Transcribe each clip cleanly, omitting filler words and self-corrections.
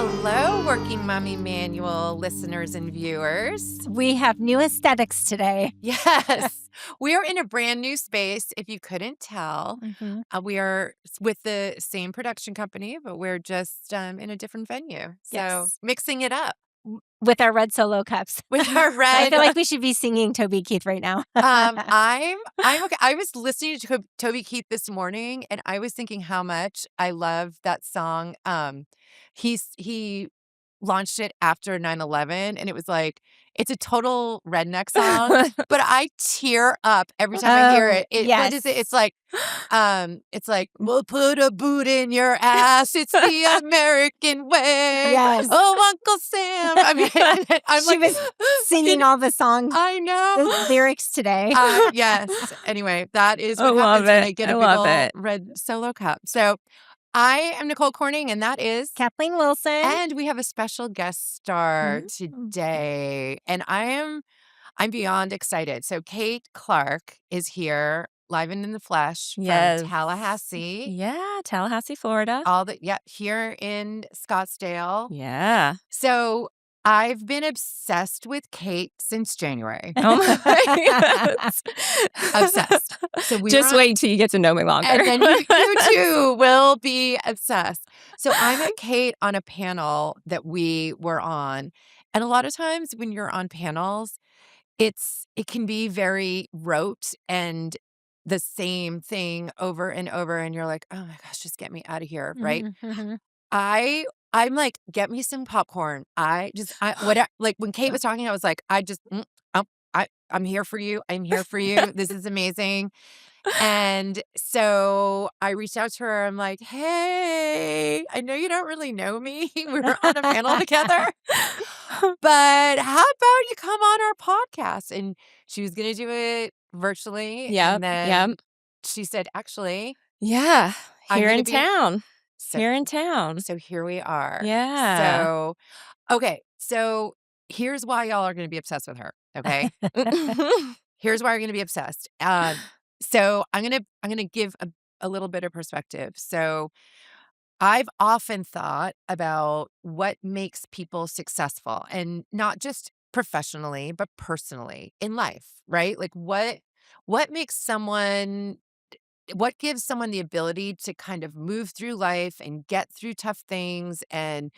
Hello, Working Mommy Manual listeners and viewers. We have new aesthetics today. Yes, we are in a brand new space. If you couldn't tell, we are with the same production company, but we're just in a different venue. So Yes. mixing it up. With our red Solo cups. With our I red. feel like we should be singing Toby Keith right now. I'm okay. I was listening to Toby Keith this morning, and I was thinking how much I love that song. He launched it after 9/11, and it was like it's a total redneck song, but I tear up every time I hear it. What is it? It's like we'll put a boot in your ass. It's the American way. Yes. Oh, Uncle Sam. I mean, She was singing all the songs. I know the lyrics today. Yes. Anyway, that is what I love happens when it. I get I a big love old it. red Solo cup. So I am Nicole Corning, and that is Kathleen Wilson. And we have a special guest star today, and I'm beyond excited. So Kate Clark is here, live and in the flesh from Tallahassee. Yeah, Tallahassee, Florida. Here in Scottsdale. Yeah. So I've been obsessed with Kate since January. Oh my God. Obsessed. So Just wait till you get to know me longer. And then you too will be obsessed. So I met Kate on a panel that we were on. And a lot of times when you're on panels, it can be very rote and the same thing over and over. And you're like, oh my gosh, just get me out of here. Right. I'm like, get me some popcorn. Like when Kate was talking, I was like, I'm here for you. I'm here for you. This is amazing. And so I reached out to her. I'm like, hey, I know you don't really know me. We were on a panel together, but how about you come on our podcast? And she was going to do it virtually. Yeah. And then she said, actually, yeah, here in town. So, here in town. So here we are. Yeah. So, okay. So here's why y'all are going to be obsessed with her. Okay. Here's why you're going to be obsessed. So I'm gonna give a little bit of perspective. So I've often thought about what makes people successful, and not just professionally, but personally in life, right? Like what makes someone, what gives someone the ability to kind of move through life and get through tough things and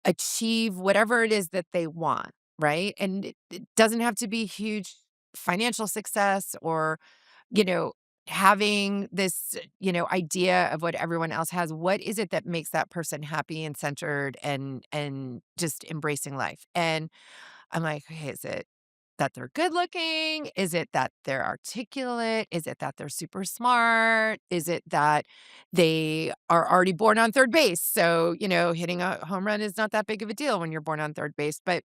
achieve whatever it is that they want, right? And it doesn't have to be huge financial success or having this, idea of what everyone else has. What is it that makes that person happy and centered and just embracing life? And I'm like, okay, is it that they're good looking? Is it that they're articulate? Is it that they're super smart? Is it that they are already born on third base? So, hitting a home run is not that big of a deal when you're born on third base. But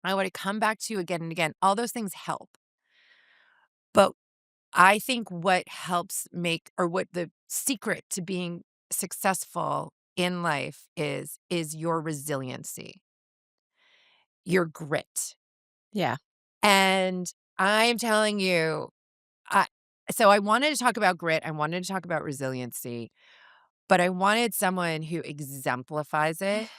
I want to come back to again and again, all those things help. But I think what helps what the secret to being successful in life is your resiliency, your grit. Yeah. And I'm telling you, so I wanted to talk about grit. I wanted to talk about resiliency, but I wanted someone who exemplifies it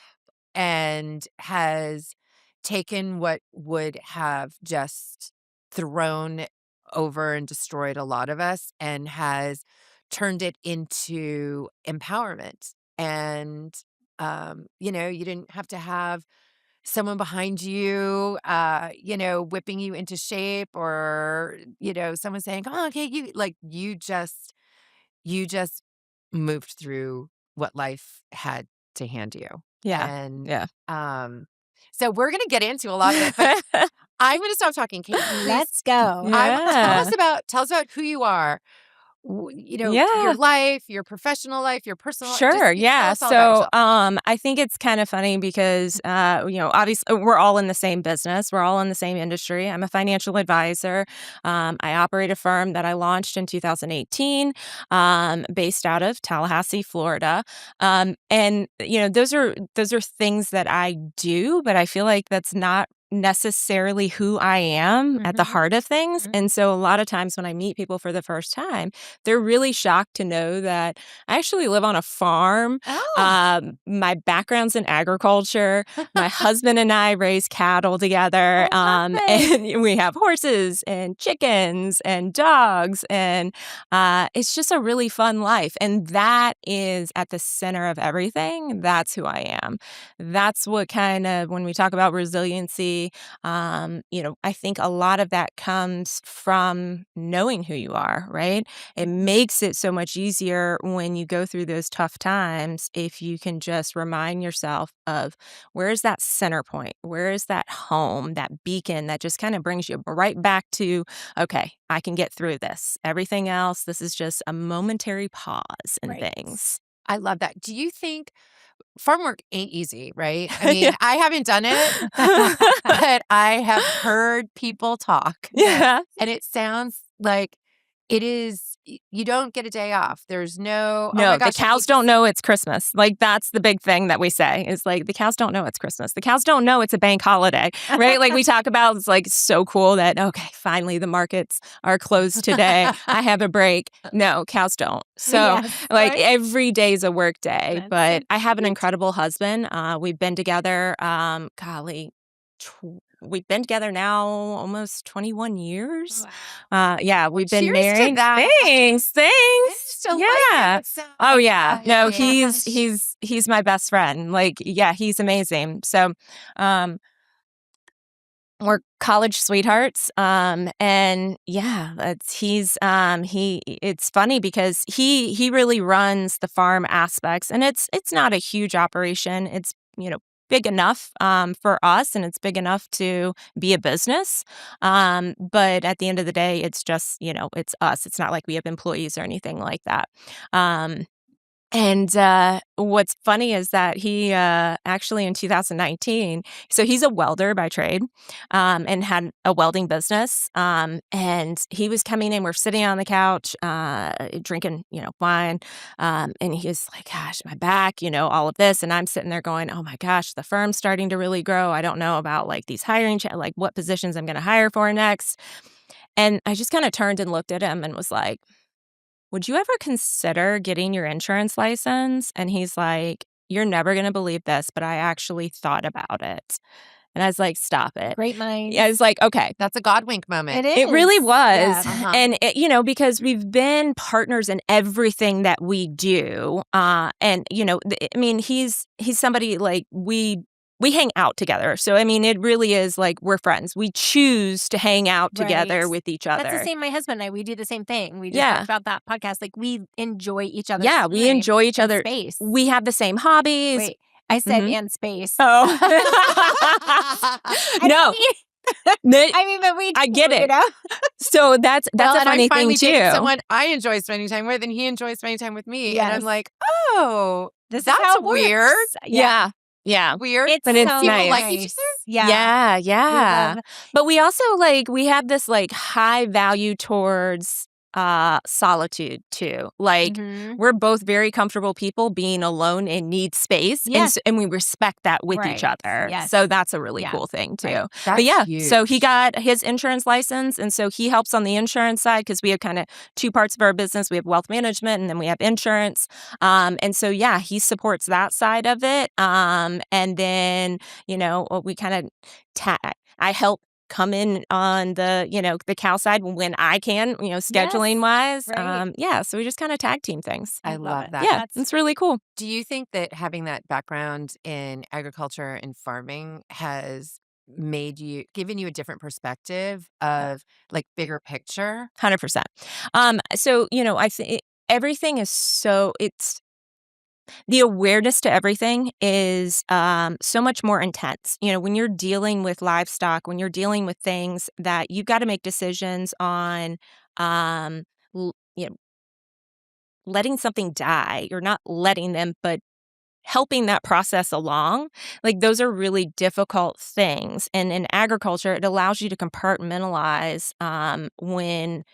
and has taken what would have just thrown over and destroyed a lot of us and has turned it into empowerment. And, you didn't have to have someone behind you, whipping you into shape or, someone saying, oh, okay, you just moved through what life had to hand you. Yeah. And, yeah. So we're going to get into a lot of it, but I'm going to stop talking, Kate. Let's go. Tell us about who you are. Your life, your professional life, your personal life. Sure. Yeah. Tell us all about yourself. I think it's kind of funny because, obviously we're all in the same business. We're all in the same industry. I'm a financial advisor. I operate a firm that I launched in 2018, based out of Tallahassee, Florida. And those are things that I do, but I feel like that's not necessarily who I am at the heart of things. Mhm. And so a lot of times when I meet people for the first time, they're really shocked to know that I actually live on a farm. Oh. My background's in agriculture. My husband and I raise cattle together. I love it. And we have horses and chickens and dogs. And it's just a really fun life. And that is at the center of everything. That's who I am. That's what kind of, when we talk about resiliency, I think a lot of that comes from knowing who you are, right? It makes it so much easier when you go through those tough times if you can just remind yourself of where is that center point? Where is that home, that beacon that just kind of brings you right back to, okay, I can get through this. Everything else, this is just a momentary pause in Right. things. I love that. Do you think farm work ain't easy, right? I Yeah. mean, I haven't done it, but I have heard people talk, Yeah. and it sounds like it is you don't get a day off. There's no, "Oh No, my the gosh, I cows need to don't know it's Christmas. Like, that's the big thing that we say is, like, the cows don't know it's Christmas. The cows don't know it's a bank holiday, right? Like, we talk about it's, like, so cool that, okay, finally the markets are closed today. I have a break. No, cows don't. So, Yes, like, right? every day's a work day, That's but so I have an cute. incredible husband. We've been together, golly, we've been together now almost 21 years. Yeah, Well, we've been cheers to married. that. Thanks, thanks. Finished a life Yeah. with some Oh yeah. No, he's gosh. he's my best friend. Like, yeah, he's amazing. So, um we're college sweethearts. And yeah, it's funny because he really runs the farm aspects, and it's not a huge operation. It's, big enough for us, and it's big enough to be a business. But at the end of the day, it's just, it's us. It's not like we have employees or anything like that. Um and, what's funny is that he, actually in 2019, so he's a welder by trade, and had a welding business, and he was coming in, we're sitting on the couch, drinking, wine, and he was like, "Gosh, my back," all of this, and I'm sitting there going, "Oh my gosh, the firm's starting to really grow. I don't know about, like, these hiring like, what positions I'm gonna hire for next." And I just kinda turned and looked at him and was like, "Would you ever consider getting your insurance license?" And he's like, "You're never gonna believe this, but I actually thought about it." And I was like, "Stop it." Great Yeah, I minds. was like, "Okay." That's a God wink moment. It It is. really Yeah. was. Uh-huh. And, because we've been partners in everything that we do. And, I mean, he's somebody like we hang out together. So, I mean, it really is like we're friends. We choose to hang out together Right. with each That's the other. same. My husband and I, we do the same thing. We just Yeah. talked about that podcast. Like, we enjoy each other's Yeah, we time enjoy each and other. space. We have the same hobbies. Wait, I said Mhm. and space. Oh. I No. mean, I mean, but we I get do, it. you know? So that's Well, a and I'm funny thing finally dating too. someone I enjoy spending time with, and he enjoys spending time with me. And I'm Yes. like, oh, This is that's how it weird. works. Yeah. Yeah. Weird. It's But it's so nice. Like each other? Yeah. Yeah, yeah. love- But we also we have this high value towards solitude too. Like Mhm. we're both very comfortable people being alone and need space, Yes. and we respect that with each Right. other. Yes. So that's a really Yeah. cool thing too. Right. That's But yeah, huge. so he got his insurance license, and so he helps on the insurance side because we have kind of two parts of our business. We have wealth management, and then we have insurance. And so yeah, he supports that side of it. And then we kind of I help come in on the cow side when I can, scheduling wise. right. Yeah, so we just kind of tag team things. I love it. that. Yeah, That's it's really cool. Do you think that having that background in agriculture and farming has given you a different perspective of like bigger picture? 100%. So, I think everything is it's the awareness to everything is so much more intense. When you're dealing with livestock, when you're dealing with things that you've got to make decisions on, um, l- you know, letting something die, you're not letting them, but helping that process along. Like those are really difficult things. And in agriculture, it allows you to compartmentalize when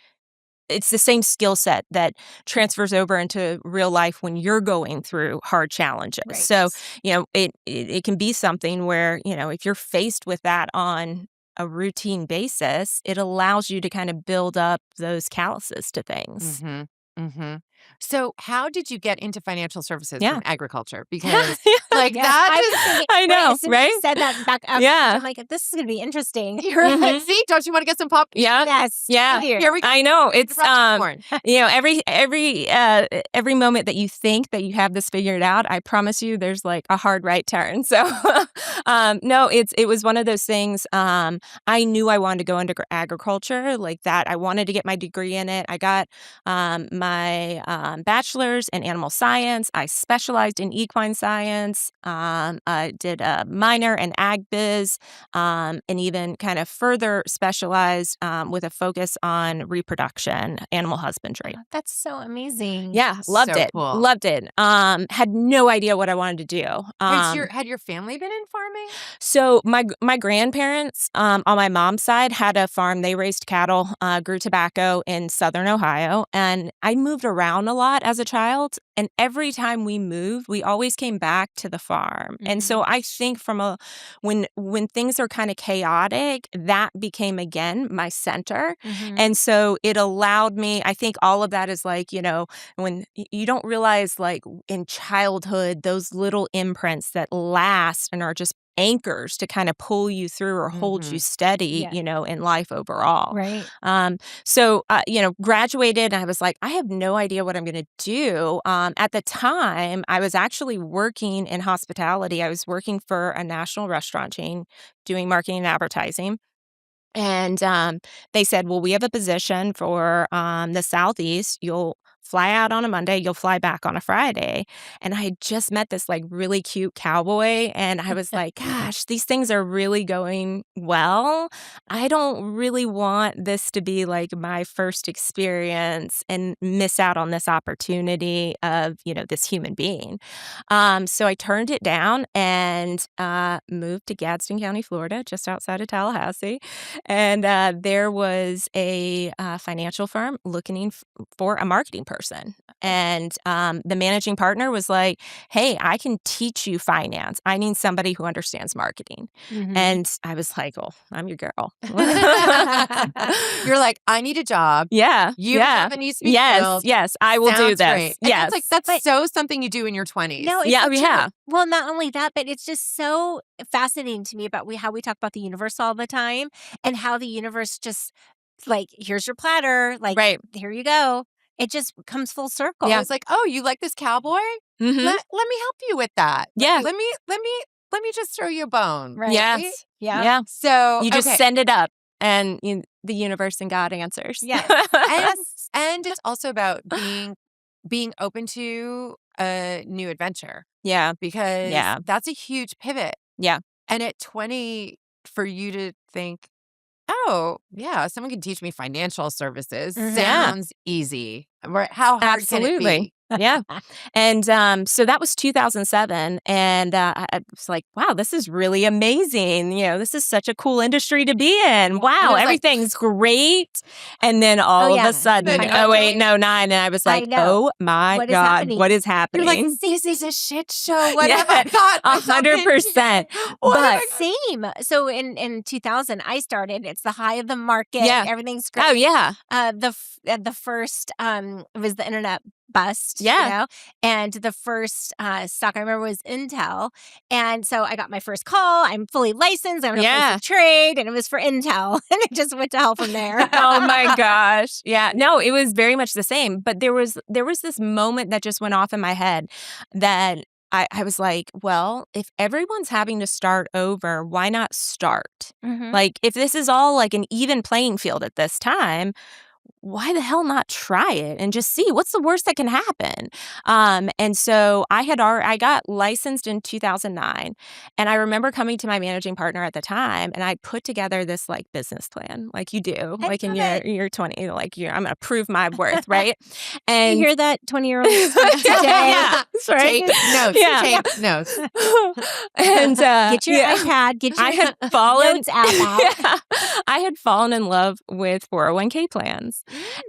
it's the same skill set that transfers over into real life when you're going through hard challenges. Right. So, it can be something where, if you're faced with that on a routine basis, it allows you to kind of build up those calluses to things. Mm-hmm. Mm-hmm. So how did you get into financial services Yeah. from agriculture? Because Yeah. like Yes, that I is was thinking, I know, as soon as right? you said that back up, Yeah. I'm like, this is going to be interesting. you're Mhm. see, don't you want to get some pop? Yeah. Yes. Yeah. Here we go. I know. It's Popcorn. every moment that you think that you have this figured out, I promise you there's like a hard right turn. So no, it was one of those things. I knew I wanted to go into agriculture like that. I wanted to get my degree in it. I got my bachelor's in animal science. I specialized in equine science. I did a minor in ag biz, and even kind of further specialized with a focus on reproduction, animal husbandry. That's so amazing. Yeah, loved So it. cool. Loved it. Had no idea what I wanted to do. Had your family been in farming? So my grandparents on my mom's side had a farm. They raised cattle, grew tobacco in southern Ohio, and I moved around a lot as a child. And every time we moved, we always came back to the farm. And so I think when things are kind of chaotic, that became again my center. And so it allowed me. I think all of that is like, when you don't realize, like in childhood, those little imprints that last and are just anchors to kind of pull you through or hold you steady, Yeah. in life overall. Right. So, graduated and I was like, I have no idea what I'm going to do. At the time, I was actually working in hospitality. I was working for a national restaurant chain doing marketing and advertising. And they said, well, we have a position for the Southeast. You'll fly out on a Monday, you'll fly back on a Friday. And I had just met this like really cute cowboy. And I was like, gosh, these things are really going well. I don't really want this to be like my first experience and miss out on this opportunity of, this human being. So I turned it down and moved to Gadsden County, Florida, just outside of Tallahassee. And there was a financial firm looking for a marketing person. And the managing partner was like, hey, I can teach you finance. I need somebody who understands marketing. And I was like, oh, I'm your girl. You're like, I need a job. Yeah. You yeah. have a needs to be Yes. filled. Yes. I will do Sounds this. great. And Yes. that's so something you do in your 20s. No, it's Yeah, such a- yeah. well, not only that, but it's just so fascinating to me about how we talk about the universe all the time and how the universe just like, here's your platter, like, Right. here you go. It just comes full circle. I was like, oh, you like this cowboy? Mhm. Let me help you with that. Yeah. Let me just throw you a bone. Right. Yes. Yeah. Yeah. So You just okay. send it up and the universe and God answers. Yeah. and it's also about being open to a new adventure Yeah. because Yeah. that's a huge pivot. Yeah. And at 20, for you to think, oh, yeah, someone can teach me financial services sounds easy. Right? How hard can it be? Yeah. And so that was 2007. And I was like, wow, this is really amazing. This is such a cool industry to be in. Wow, was like- everything's great. And then all of yeah. a sudden, Then oh, wait, no, 9. And I was like, know. oh my What is God, happening? what is happening? You're like, this is a shit show. What Yeah, have I got? myself 100%. into? What have But Same. So in 2000, I started. It's the high of the market. Yeah. Everything's great. oh, yeah. The first was the internet bust. Yeah. And the first stock I remember was Intel. And so I got my first call. I'm fully licensed. I'm in a place Yeah. of trade, and it was for Intel, and it just went to hell from there. Oh my gosh. Yeah. No, it was very much the same. But there was this moment that just went off in my head that I was like, well, if everyone's having to start over, why not start? Mhm. Like, if this is all like an even playing field at this time, why the hell not try it and just see what's the worst that can happen? And so I got licensed in 2009, and I remember coming to my managing partner at the time, and I put together this like business plan, like you do, I like in love your 20, like I'm gonna prove my worth, right? You And hear that, 20-year-olds today? yeah, that's right. Take notes. Yeah. Take notes. And Get your yeah. iPad. Get your I had fallen notes app out. Yeah. I had fallen in love with 401k plans.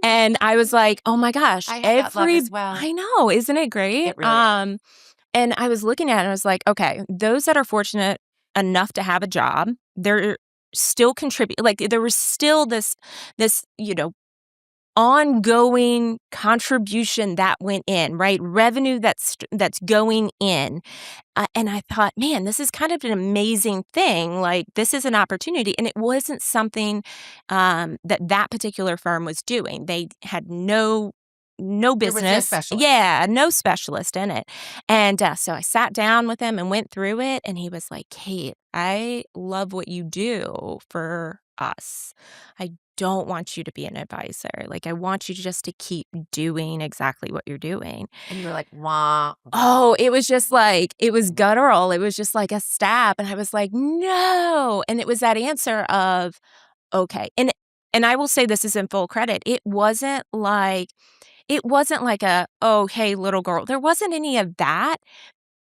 And I was like, "Oh my gosh, I had that love as well. I know, isn't it great?" It really is. And I was looking at it and I was like, "Okay, those that are fortunate enough to have a job, they're still contribute like there was still this, ongoing contribution that went in, right? Revenue that's going in. And I thought, man, this is kind of an amazing thing. Like, this is an opportunity. And it wasn't something that particular firm was doing. They had no There was no business. specialist. Yeah, no specialist in it. And so I sat down with him and went through it. And he was like, Kate, I love what you do for us. I don't want you to be an advisor. Like, I want you just to keep doing exactly what you're doing. And you were like, wah, wah. Oh, it was just like, it was guttural. It was just like a stab. And I was like, no. And it was that answer of, okay. And I will say this is in full credit. It wasn't like a, oh, hey, little girl. There wasn't any of that.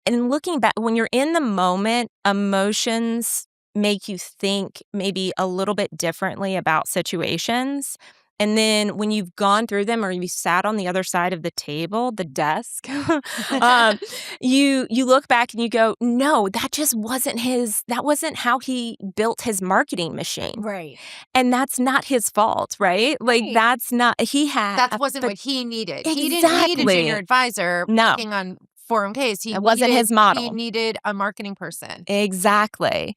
And looking back, when you're in the moment, emotions make you think maybe a little bit differently about situations. And then when you've gone through them or you sat on the other side of the table, the desk, you look back and you go, no, that wasn't how he built his marketing machine. Right. And that's not his fault, right? Like, Right. that's not, he had. That wasn't what he needed. He didn't need a Exactly. junior advisor No. working on 401ks. That wasn't his model. He needed a marketing person. Exactly.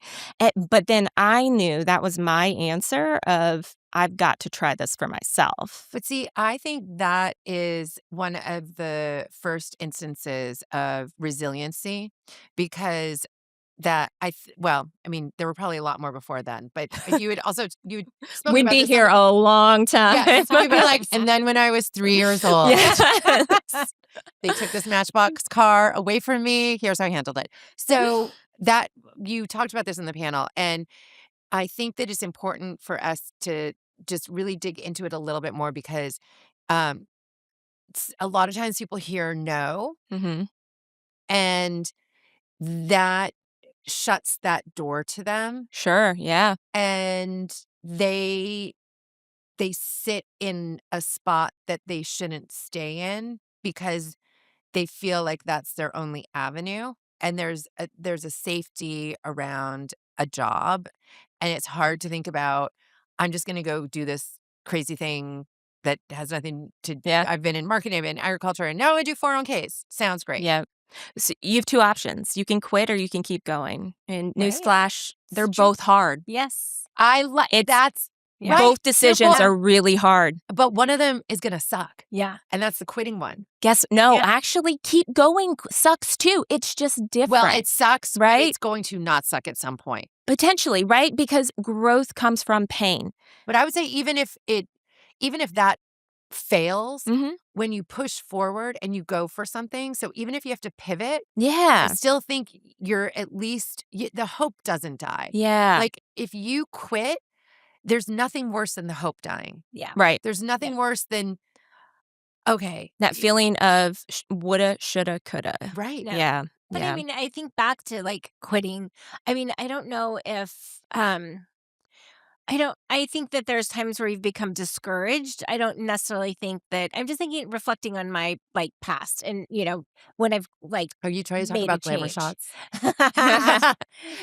But then I knew that was my answer of, I've got to try this for myself. But see, I think that is one of the first instances of resiliency because that I mean, there were probably a lot more before then, but you had spoken We'd about be this here on- a long time. Yes, you'd be like, and then when I was 3 years old, Yes. they took this Matchbox car away from me. Here's how I handled it. So that you talked about this in the panel, and I think that it's important for us to just really dig into it a little bit more because um, a lot of times people hear no, hmm and that shuts that door to them, Sure. Yeah. and they sit in a spot that they shouldn't stay in because they feel like that's their only avenue, and there's a safety around a job, and it's hard to think about, "I'm just gonna go do this crazy thing that has nothing to." Yeah. I've been in marketing, I've been in agriculture, and now I do 401ks. Sounds great. Yeah. So you have two options. You can quit or you can keep going. And Right. newsflash, they're It's true. both hard. Yes. I like It's- that's Yeah. right. Both decisions They're are really hard. but one of them is gonna suck, Yeah. and that's the quitting one. No, Yeah. actually, keep going sucks too. It's just different. Well, it sucks, but right? it's going to not suck at some point. Potentially, right? Because growth comes from pain. But I would say even if that fails, hmm when you push forward and you go for something, so even if you have to pivot, I Yeah. still think you're at least the hope doesn't die. Yeah. Like if you quit, there's nothing worse than the hope dying. Yeah. right. There's nothing worse than okay, That feeling of woulda, shoulda, coulda. right. Yeah. Yeah. But yeah. I mean, I think back to like quitting. I mean, I don't know if I think that there's times where you've become discouraged. I don't necessarily think that I'm just thinking reflecting on my like past and when I've like Are you trying to talk made a about glamour change. shots?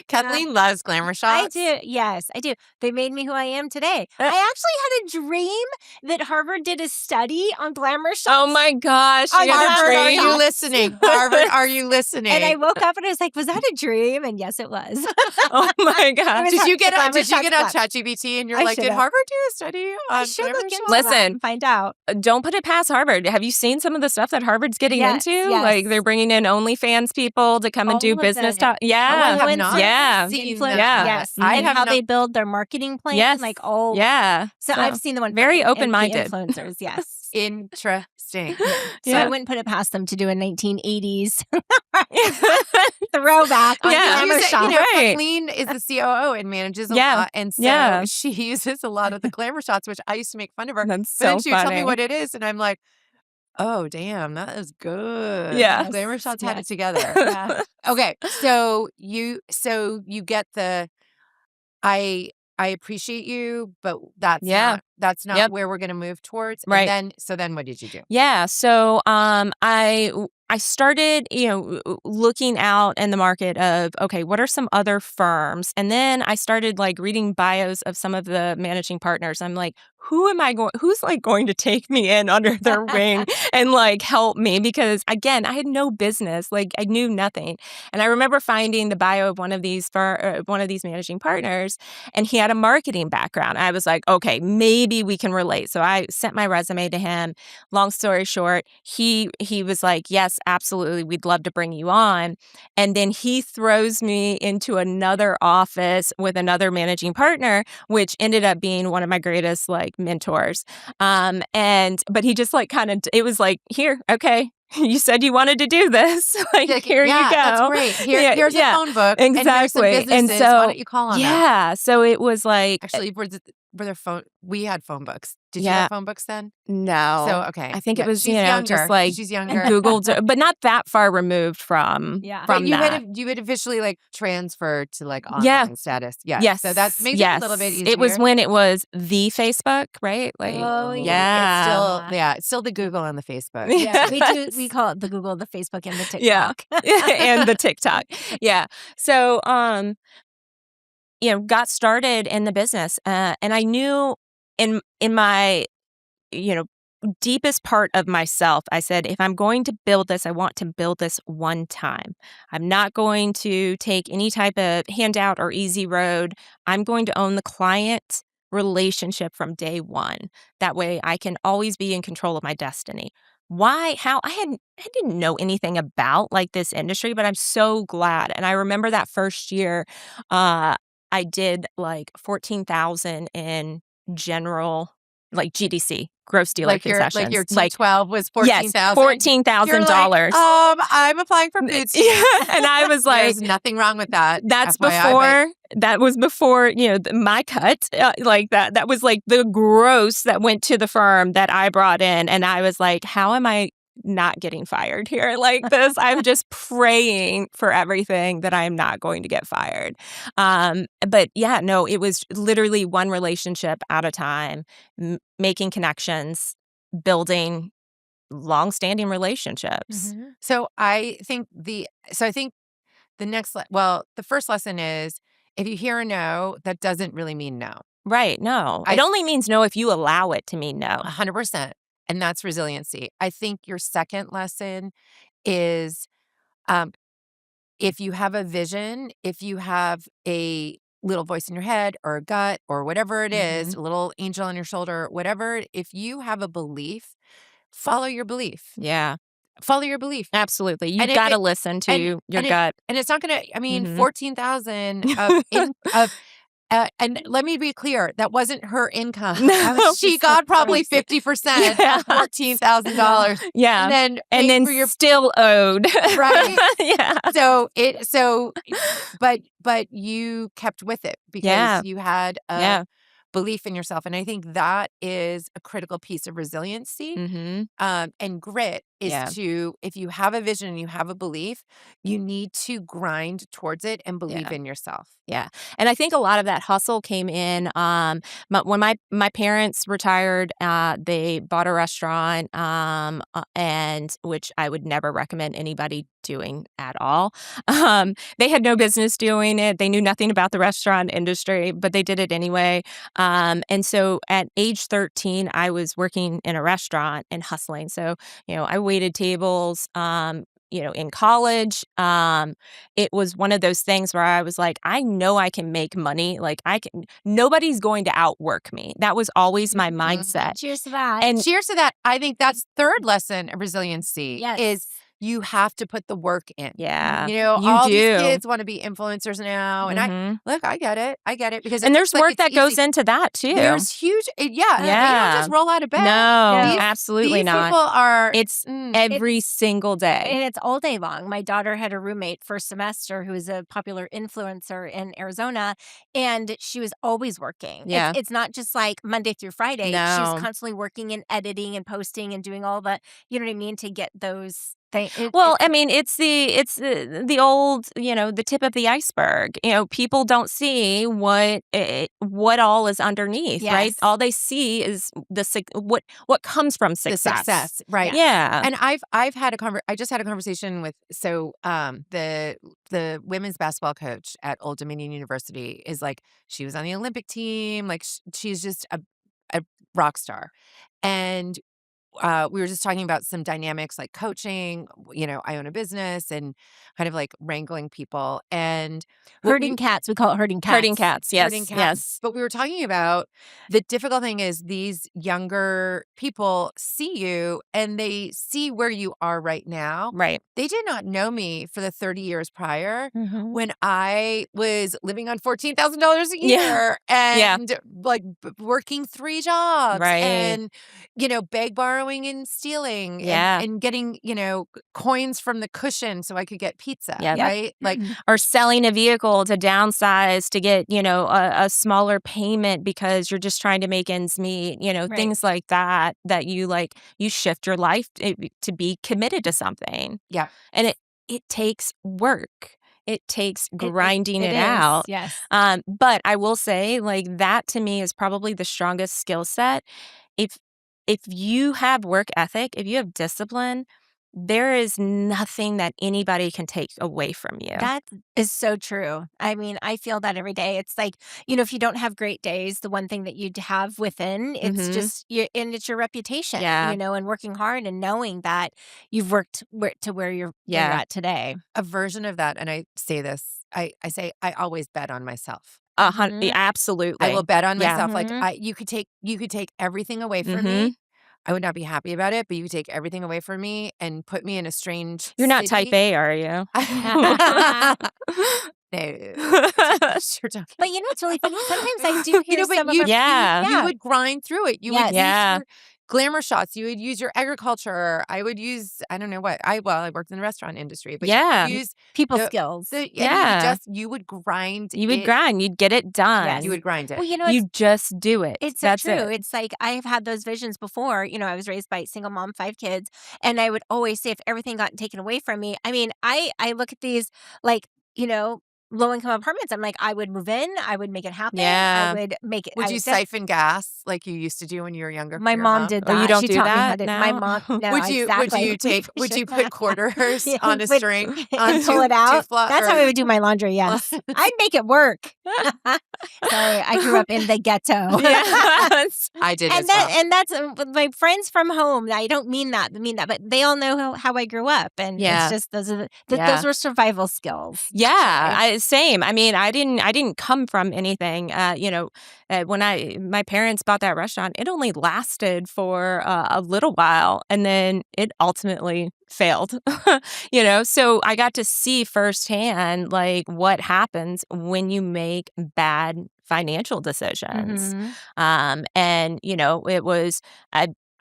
Kathleen loves glamour I shots. do. Yes, I do. They made me who I am today. I actually had a dream that Harvard did a study on glamour shots. Oh my gosh. Oh, you had a Harvard, are dream? you listening? Harvard, are you listening? And I woke up and I was like, was that a dream? And yes, it was. Oh my gosh. was Did you the get on glamour shots ChatGPT and you're I like, did should've. Harvard do a study I on should glamour look into shots? that Listen. and find out. Don't put it past Harvard. Have you seen some of the stuff that Harvard's getting Yes, into? yes. Like they're bringing in OnlyFans people to come and do All of business it. talk. Oh, I Yeah. have not Yeah. seen Influence- that. Yes. I and have how not. they build their marketing plan. Yes. Like all. Yeah. So I've seen the one. very for the open-minded. influencers. Yes. Interesting. So Yeah. I wouldn't put it past them to do a 1980s throwback on Yeah. glamour shots. Right. Kathleen is the COO and manages a Yeah. lot, and so Yeah. she uses a lot of the glamour shots, which I used to make fun of her. That's But then so she would tell me funny. what it is, and I'm like, oh damn, that is good. Yeah. Glamour shots had it Yes. together. Yeah. Okay, so you get the I I appreciate you, but Yeah. that's not Yep. where we're gonna move towards. And Right. then what did you do? Yeah. So, I started, looking out in the market of, okay, what are some other firms? And then I started like reading bios of some of the managing partners. I'm like, who's like going to take me in under their wing and like help me? Because again, I had no business, like I knew nothing. And I remember finding the bio of one of these managing partners, and he had a marketing background. I was like, okay, maybe we can relate. So I sent my resume to him. Long story short, he was like, "Yes, absolutely, we'd love to bring you on." And then he throws me into another office with another managing partner, which ended up being one of my greatest like mentors. But he just like kind of it was like, "Here, okay, you said you wanted to do this. Like, Like, here you yeah, that's go." great. Yeah, Here's a yeah, phone book, and here's some exactly. And businesses. Why so don't you call on them? yeah, so it was like Actually, were there phone? We had phone books. Did you yeah. have phone books then? So No. okay, I think it yeah, was, she's just younger. like She's younger. Google, but not that far removed from Yeah. But that. you had officially like transferred to like Yeah. online status. Yes. So that Yes. makes it a little bit Yes. It was easier. when it was the Facebook, right? Like, Oh, yeah. It's still the Google and the Facebook. Yeah, we Yes. call it the Google, the Facebook, and the Yeah. TikTok. And the TikTok. Yeah. So, got started in the business, and I knew in my, you know, deepest part of myself, I said, if I'm going to build this, I want to build this one time. I'm not going to take any type of handout or easy road. I'm going to own the client relationship from day one. That way I can always be in control of my destiny. Why? How? I didn't know anything about like this industry, but I'm so glad. And I remember that first year, uh, I did like 14,000 in general like GDC, gross dealer Like your concessions. Like, T12 was yes, 14,000. You're like, $14,000. I'm applying for food Yeah, stamps. and I was like, There's nothing wrong with that. that's FYI, but before that was before, my cut, like that was like the gross that went to the firm that I brought in, and I was like, "How am I not getting fired here like this?" I'm just praying for everything that I'm not going to get fired. But yeah, no, it was literally one relationship at a time, making connections, building long-standing relationships. I think the the first lesson is if you hear a no, that doesn't really mean no. Right, no. It I only means no if you allow it to mean no. 100%. And that's resiliency. I think your second lesson is um, if you have a vision, if you have a little voice in your head or a gut or whatever it is, Mhm. a little angel on your shoulder, whatever, if you have a belief, follow your belief. Yeah, Follow your belief. absolutely. And You've if gotta it listen and to your and it gut. and it's not gonna I mean, Mhm. 14,000 and let me be clear, that wasn't her income. No. She got probably 50% Yeah. of $14,000 and Yeah, then and paid then for your still owed. right? Yeah. So but you kept with it because Yeah, you had a yeah. belief in yourself, and I think that is a critical piece of resiliency. Mhm. And grit is Yeah, if you have a vision and you have a belief, you need to grind towards it and believe yeah. in yourself. Yeah, and I think a lot of that hustle came in, when my parents retired, they bought a restaurant, and which I would never recommend anybody doing at all. They had no business doing it, they knew nothing about the restaurant industry, but they did it anyway, and so at age 13, I was working in a restaurant and hustling, so, I waited tables, in college, it was one of those things where I was like, "I know I can make money, like, I can nobody's going to outwork me." That was always my Mhm. mindset, Cheers to that. and Cheers to that. I think that's third lesson of resiliency is Yes. you have to put the work in. yeah, you All these do. kids wanna be influencers now, and Mhm, I get it. I get it because it and looks there's like work it's that goes easy. into that too. There's huge yeah, you don't Yeah. just roll out of bed. No, No. absolutely These not. people are It's It every single day. and it's all day long. My daughter had a roommate first semester who was a popular influencer in Arizona, and she was always working. Yeah. It's not just like Monday through Friday. She was No. constantly working and editing and posting and doing all the, you know what I mean, to get those Well, I mean, it's the old, the tip of the iceberg. People don't see what all is underneath, right? Yes. All they see is what comes from The success. success, right. Yeah. And I've had I just had a conversation with the women's basketball coach at Old Dominion University is like, she was on the Olympic team, like she's just a rock star. And we were just talking about some dynamics like coaching. I own a business and kind of like wrangling people. And what Herding cats. We call it herding cats. Herding cats. Yes. herding cats. Yes. But we were talking about the difficult thing is these younger people see you and they see where you are right now. Right. They did not know me for the 30 years prior Mhm. when I was living on $14,000 a Yeah. year Yeah. and like working 3 jobs Right. and beg, borrowing, and stealing Yeah. and getting, coins from the cushion so I could get pizza, Yep. right? Like, Or selling a vehicle to downsize to get, a smaller payment because you're just trying to make ends meet, Right. things like that you shift your life to be committed to something. yeah. And it takes work. It takes grinding it is, out. yes. But I will say, like, that to me is probably the strongest skill set. If if you have work ethic, if you have discipline, there is nothing that anybody can take away from you. That is so true. I mean, I feel that every day. It's like, if you don't have great days, the one thing that you'd have within, it's Mhm. just and it's your reputation, Yeah. and working hard and knowing that you've worked to where you're Yeah. at today. A version of that, and I say this, I say I always bet on myself. Mhm. Absolutely. I will bet on Yeah. myself. Like Mhm. you could take everything away from Mhm. me. I would not be happy about it, but you could take everything away from me and put me in a strange You're not type city. A, are you? No. Sure don't. But what's really funny? Sometimes I do hear But some of you our Yeah. you would grind through it. You would use Yes. your glamour shots. You would use your agriculture. I would use I don't know what. I worked in the restaurant industry, but Yeah. you would use people the skills. and Yeah. you would grind You would it. grind. You'd get it done. Yes. You would grind it. Well, You just do it. it's so That's true. it. It's like I have had those visions before. I was raised by a single mom, 5 kids, and I would always say if everything got taken away from me, I mean, I look at these like, low income apartments. I'm like, I would move in, I would make it happen. Yeah. I would make it. Would I you would siphon gas like you used to do when you were younger? My for your mom did Oh, that. you don't She do taught me how that to. My now? mom. No, Would you exactly. would you put quarters Yeah, on a but- string and on pull it out? That's how I or would do my laundry. Yes, I'd make it work. Sorry, I grew up in the ghetto. Yes. I did And as well. that's my friends from home. I don't mean that, but they all know how I grew up, and Yeah. it's just those are Yeah. those were survival skills. Yeah, same. I mean, I didn't come from anything. When my parents bought that restaurant, it only lasted for a little while, and then it ultimately failed. So I got to see firsthand like what happens when you make bad financial decisions. Mhm. And it was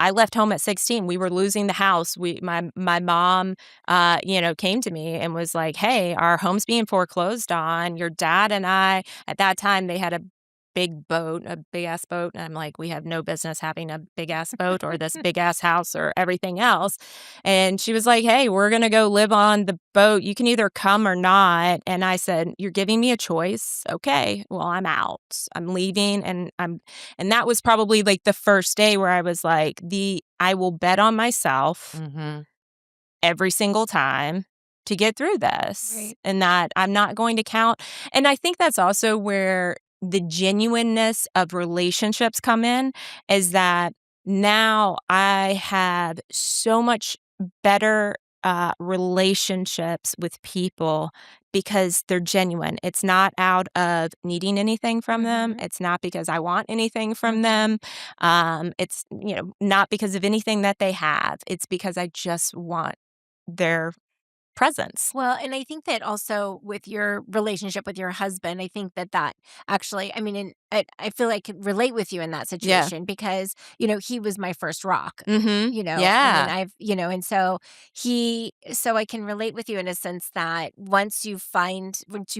I left home at 16. We were losing the house. My mom came to me and was like, "Hey, our home's being foreclosed on. Your dad and I," at that time they had a big boat, a big ass boat. And I'm like, we have no business having a big ass boat or this big ass house or everything else. And she was like, "Hey, we're going to go live on the boat. You can either come or not." And I said, "You're giving me a choice. Okay, well, I'm out. I'm leaving." And that was probably like the first day where I was like, I will bet on myself Mhm. every single time to get through this, Right. and that I'm not going to count. And I think that's also where the genuineness of relationships come in, is that now I have so much better relationships with people because they're genuine. It's not out of needing anything from them. Mhm. It's not because I want anything from Mhm. them. It's not because of anything that they have. It's because I just want their presence. Well, and I think that also with your relationship with your husband, I think that actually, I mean, and I feel I could relate with you in that Yeah. situation because, he was my first rock, Mhm. I Yeah. mean, and so so I can relate with you in a sense that once you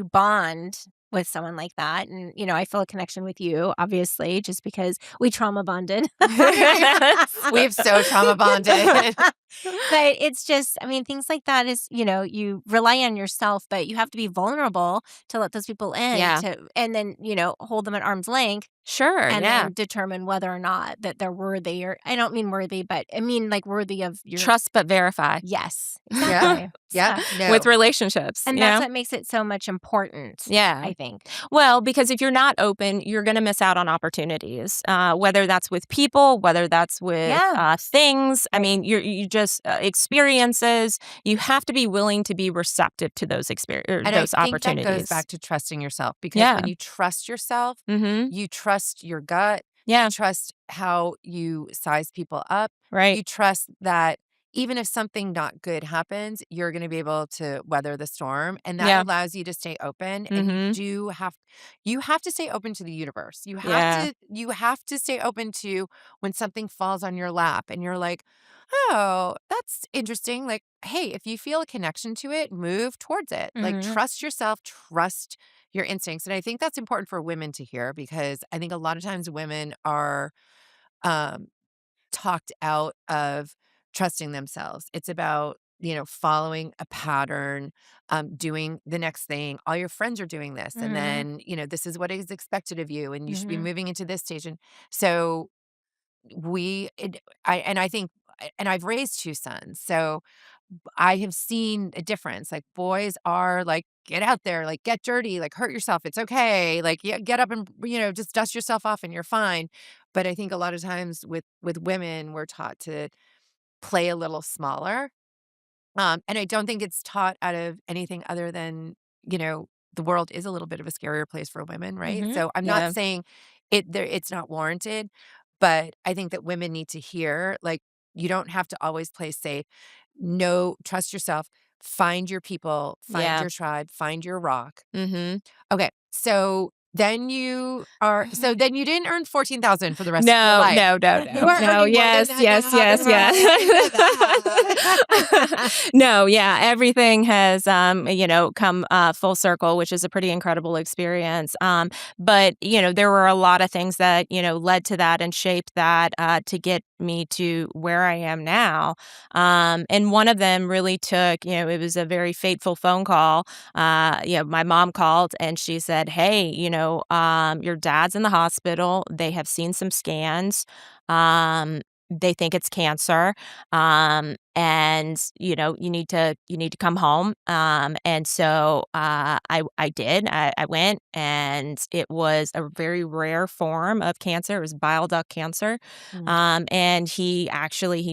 bond with someone like that, and, I feel a connection with you, obviously, just because we trauma bonded. We've so trauma bonded. But it's just, I mean, things like that is, you rely on yourself, but you have to be vulnerable to let those people in Yeah. and then, hold them at arm's length Sure, and yeah. then determine whether or not that they're worthy, or I don't mean worthy, but I mean like worthy of your. Trust but verify Yes, Yeah. exactly. Yep. Yeah. with No. relationships, And that's what makes it so much important, Yeah. I think. Well, because if you're not open, you're going to miss out on opportunities, whether that's with people, whether that's with Yeah. things. I Right. mean, you just experiences. You have to be willing to be receptive to those And I those think that goes opportunities. back to trusting yourself, because Yeah. when you trust yourself, Mm-hmm. you trust your gut, you Yeah. trust how you size people up, Right. you trust that even if something not good happens, you're going to be able to weather the storm, and that Yeah. allows you to stay open. And Mm-hmm. you have to stay open to the universe. Yeah. You have to stay open to when something falls on your lap and you're like, "Oh, that's interesting." Like, hey, if you feel a connection to it, move towards it. Like, Mhm. trust yourself, trust your instincts. And I think that's important for women to hear, because I think a lot of times women are um, talked out of trusting themselves. It's about, following a pattern, doing the next thing. All your friends are doing this. And Mhm. then, this is what is expected of you. And you should be Mhm. moving into this stage. And so I think, and I've raised two sons. So I have seen a difference. Like, boys are like, get out there, like, get dirty, like, hurt yourself. It's okay. Like, yeah, get up and, just dust yourself off and you're fine. But I think a lot of times with women, we're taught to play a little smaller. And I don't think it's taught out of anything other than, the world is a little bit of a scarier place for women, right? Mhm. So I'm not Yeah. saying it's not warranted, but I think that women need to hear, like, you don't have to always play safe. No, trust yourself. Find your people, find Yeah. your tribe, find your rock. Mm-hmm. Okay. So then you didn't earn 14,000 for the rest of your No, life. no, no, You no, are no. earning more than Yes, that yes, now. yes, yes. No, yeah, everything has, come full circle, which is a pretty incredible experience. But there were a lot of things that led to that and shaped that to get me to where I am now. And one of them really took, it was a very fateful phone call. My mom called and she said, "Hey, your dad's in the hospital. They have seen some scans. Um, they think it's cancer. And you need to come home." And so I did. I went, and it was a very rare form of cancer. It was bile duct cancer. Mm. And he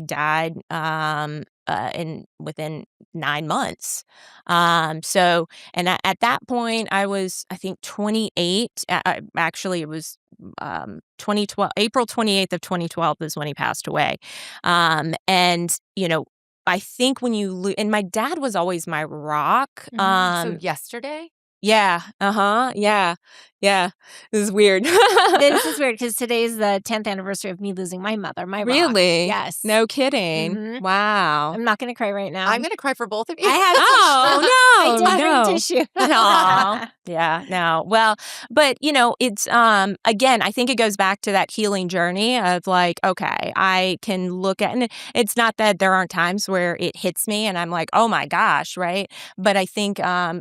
died in within 9 months. So, and at that point, I was, I think, 28. Actually, it was 2012, April 28th of 2012 is when he passed away. And I think when and my dad was always my rock. Mhm. So yesterday? Yeah, uh-huh, yeah, yeah. This is weird. This is weird because today's the 10th anniversary of me losing my mother, my rock. Really? Yes. No kidding. Mhm. Wow. I'm not gonna cry right now. I'm gonna cry for both of you. I had I Oh, did no, bring no. tissue. Aw. Yeah, no. Well, but, it's, again, I think it goes back to that healing journey of like, okay, I can look at, and it's not that there aren't times where it hits me and I'm like, "Oh my gosh," right? But I think,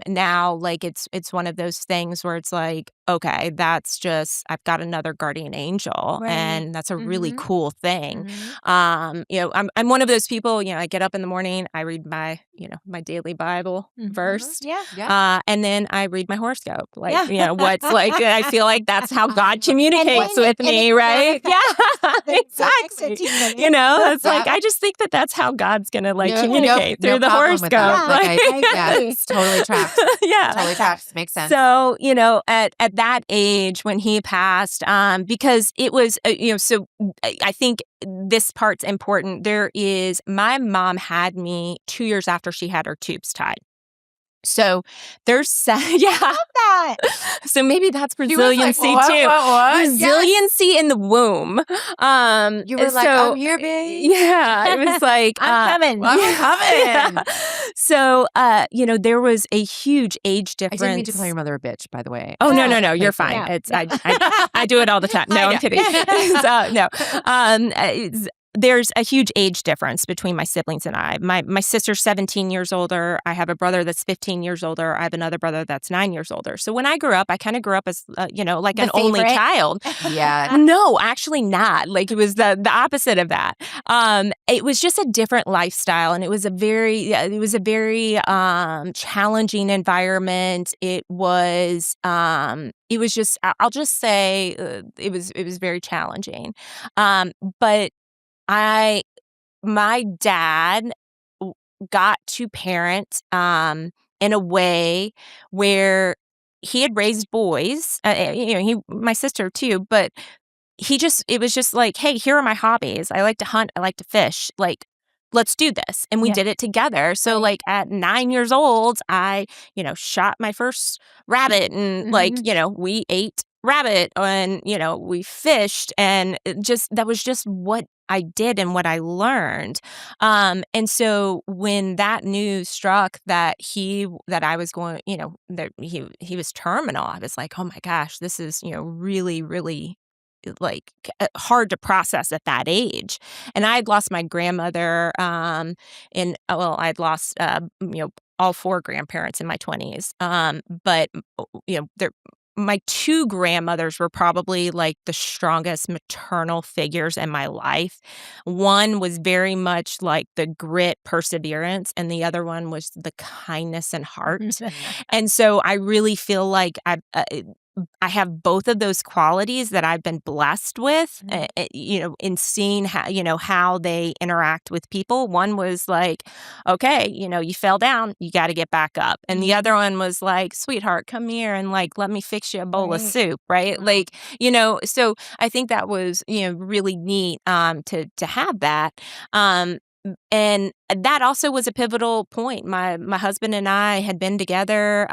now, like, it's one of those things where it's like, okay, that's just, I've got another guardian angel, Right. and that's a really Mhm. cool thing. Mhm. I'm one of those people, I get up in the morning, I read my daily Bible Mhm. verse, Yeah. Yeah. and then I read my horoscope. Like, Yeah. what's like, I feel like that's how God communicates And with me, right? Yeah, manifested exactly. to you. It's like, That I just think that that's how God's gonna like no, communicate no through the problem with that. horoscope. Yeah, Like, Like, I agree. it's totally tracks. yeah. Totally tracks. Makes sense. So, at that age when he passed, because it was, so I think this part's important. My mom had me 2 years after she had her tubes tied. So yeah. That. So maybe that's She was like, resiliency "What, too. what? Yes." Resiliency in the womb. You were like, so "I'm here, babe. yeah, it was like I'm coming. I'm yeah. coming." So there was a huge age I difference. didn't mean to call your mother a bitch, by the way. Oh, no, Yeah. no, no, you're fine. Yeah. It's I do it all the time. No, I I'm know. kidding. So, no. there's a huge age difference between my siblings and I. My sister's 17 years older. I have a brother that's 15 years older. I have another brother that's 9 years older. So when I grew up, I kind of grew up as, like The an only favorite? child. Yeah. No, actually not. Like, it was the opposite of that. It was just a different lifestyle, and it was a very challenging environment. It was just, I'll just say, it was very challenging. But my dad w got to parent, in a way where he had raised boys, my sister too, but it was just like, "Hey, here are my hobbies. I like to hunt, I like to fish, like, let's do this," and we Yeah. did it together. So, Right. like, at 9 years old, I, shot my first rabbit and, like, Mhm. we ate rabbit and, we fished, and that was just what I did and what I learned. And so when that news struck that I was going, that he was terminal, I was like, "Oh my gosh, this is, really, really like hard to process at that age." And I had lost my grandmother, I'd lost, all four grandparents in my 20s. But they're my two grandmothers were probably like the strongest maternal figures in my life. One was very much like the grit, perseverance, and the other one was the kindness and heart. And so I really feel like I have both of those qualities that I've been blessed with, in seeing how they interact with people. One was like, okay, you fell down, you got to get back up. And the other one was like, sweetheart, come here and like, let me fix you a bowl of Right. soup. Right. Wow. Like, so I think that was, really neat, to have that. And that also was a pivotal point. My husband and I had been together,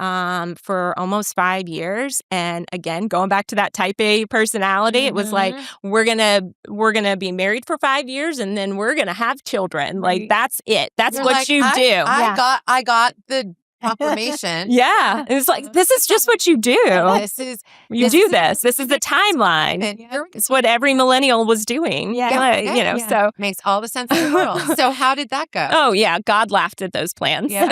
for almost 5 years, and again, going back to that type A personality, it was like, Mhm. we're gonna be married for 5 years, and then we're gonna have children. Like, Right. that's it. That's You're what like, you do. Yeah. I got the confirmation. Yeah. It's like, this is just what you do. This is You this do is this. This is the timeline. and you're It's what every millennial was doing. Yeah. Like, okay. Yeah. so. Makes all the sense in the world. So how did that go? Oh, yeah. God laughed at those plans. Yeah.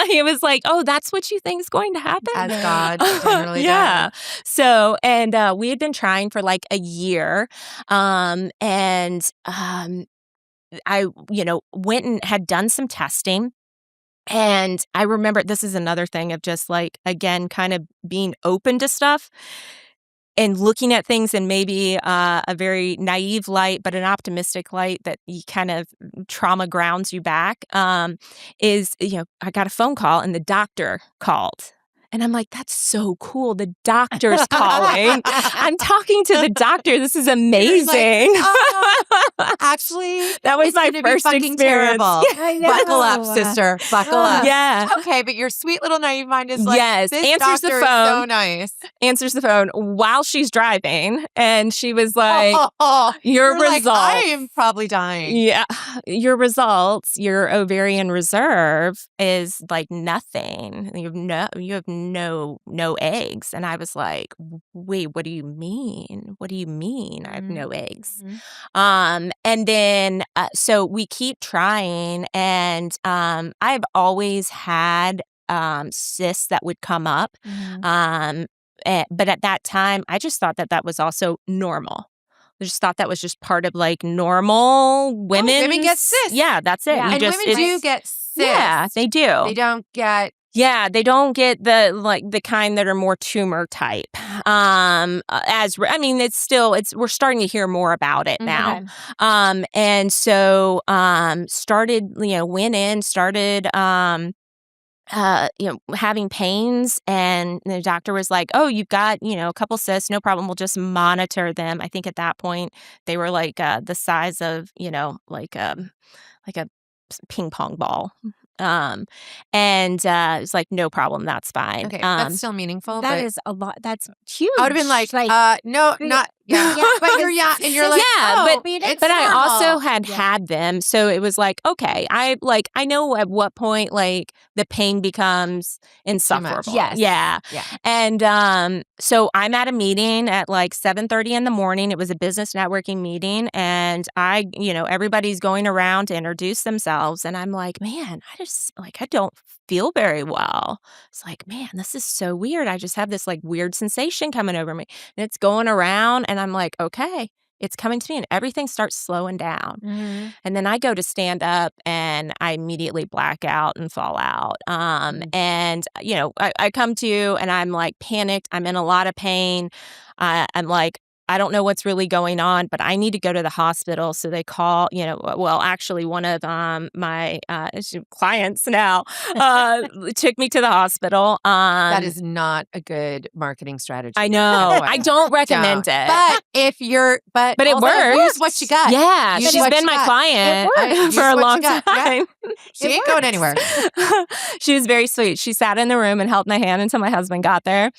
He was like, oh, that's what you think is going to happen? As God generally Yeah. does. So, and we had been trying for like a year. I, went and had done some testing. And I remember, this is another thing of just like, again, kind of being open to stuff and looking at things in maybe a very naive light, but an optimistic light that you kind of trauma grounds you back, is, I got a phone call and the doctor called. And I'm like, that's so cool. The doctor's calling. I'm talking to the doctor. This is You're like, amazing. actually, That was it's my gonna be first fucking experience. terrible. I Buckle up, know. sister. Buckle up. Yeah. Okay, but your sweet little naive mind is like, Yes. this Answers the doctor is so phone. nice. Answers the phone while she's driving. And she was like, your You're like, results. I am probably dying. Yeah. Your results, your ovarian reserve is like nothing. You have no eggs. And I was like, wait, what do you mean? What do you mean I have no eggs? And then, so we keep trying, and I've always had cysts that would come up. But at that time, I just thought that was also normal. I just thought that was just part of like normal women get cysts. Yeah, that's it. Yeah. You And just, women do it's- get cysts. Yeah, they do. They don't get. Yeah, they don't get the kind that are more tumor type. We're starting to hear more about it now. Okay. And so went in, started having pains, and the doctor was like, "Oh, you've got, a couple cysts, no problem. We'll just monitor them." I think at that point they were like the size of, like a ping pong ball. It's like, no problem, that's fine. Okay, that's still meaningful. That but is a lot. That's huge. I would have been like, no, Yeah. not Yeah. Yeah, But you're, because and you're like, Yeah, oh, but you didn't it's But I also normal. had had them, so it was like, okay, I know at what point, like, the pain becomes Too much. insufferable. Yes. Yeah. Yeah. And, so I'm at a meeting at, like, 7:30 in the morning. It was a business networking meeting, and everybody's going around to introduce themselves, and I'm like, "Man, I don't feel very well." It's like, "Man, this is so weird. I just have this, like, weird sensation coming over me." And it's going around, and I'm like, "Okay." It's coming to me, and everything starts slowing down. Mhm. And then I go to stand up, and I immediately black out and fall out. And I come to, and I'm like panicked. I'm in a lot of pain. I'm like, I don't know what's really going on, but I need to go to the hospital. So they call, well, actually, one of my clients now took me to the hospital. That is not a good marketing strategy. I know. I don't recommend Don't. it. But if you're, but It also works. use what you got. Yeah, Use she's what been you my got. client Use for a what long you got. Yeah. time. She ain't going anywhere. She was very sweet. She sat in the room and held my hand until my husband got there.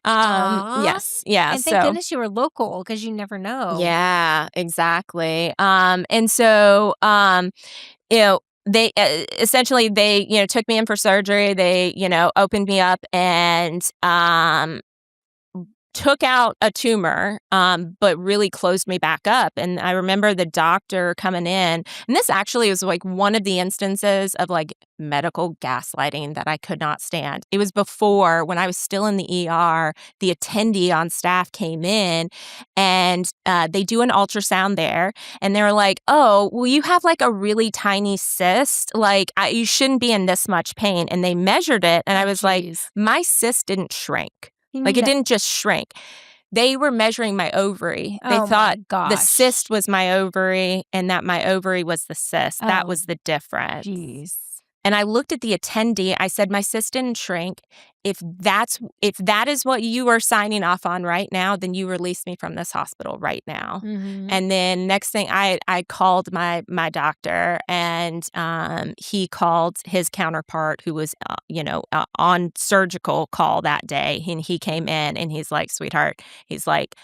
Aw. Yes, yeah. And thank So goodness you were local because you never know. yeah, exactly. And so they essentially they took me in for surgery. They opened me up and took out a tumor, but really closed me back up. And I remember the doctor coming in, and this actually was like one of the instances of like medical gaslighting that I could not stand. It was before when I was still in the ER, the attendee on staff came in and they do an ultrasound there. And they were like, oh, well, you have like a really tiny cyst. Like you shouldn't be in this much pain. And they measured it. And I was like, Jeez. my cyst didn't shrink. You Like need it to- didn't just shrink. They were measuring my ovary. They Oh, thought my gosh. the cyst was my ovary and that my ovary was the cyst. That Oh, was the difference. Jeez. And I looked at the attendee. I said, my cyst didn't shrink. If that is what you are signing off on right now, then you release me from this hospital right now. Mhm. And then next thing I called my doctor, and he called his counterpart who was on surgical call that day, and he came in and he's like, sweetheart, he's like,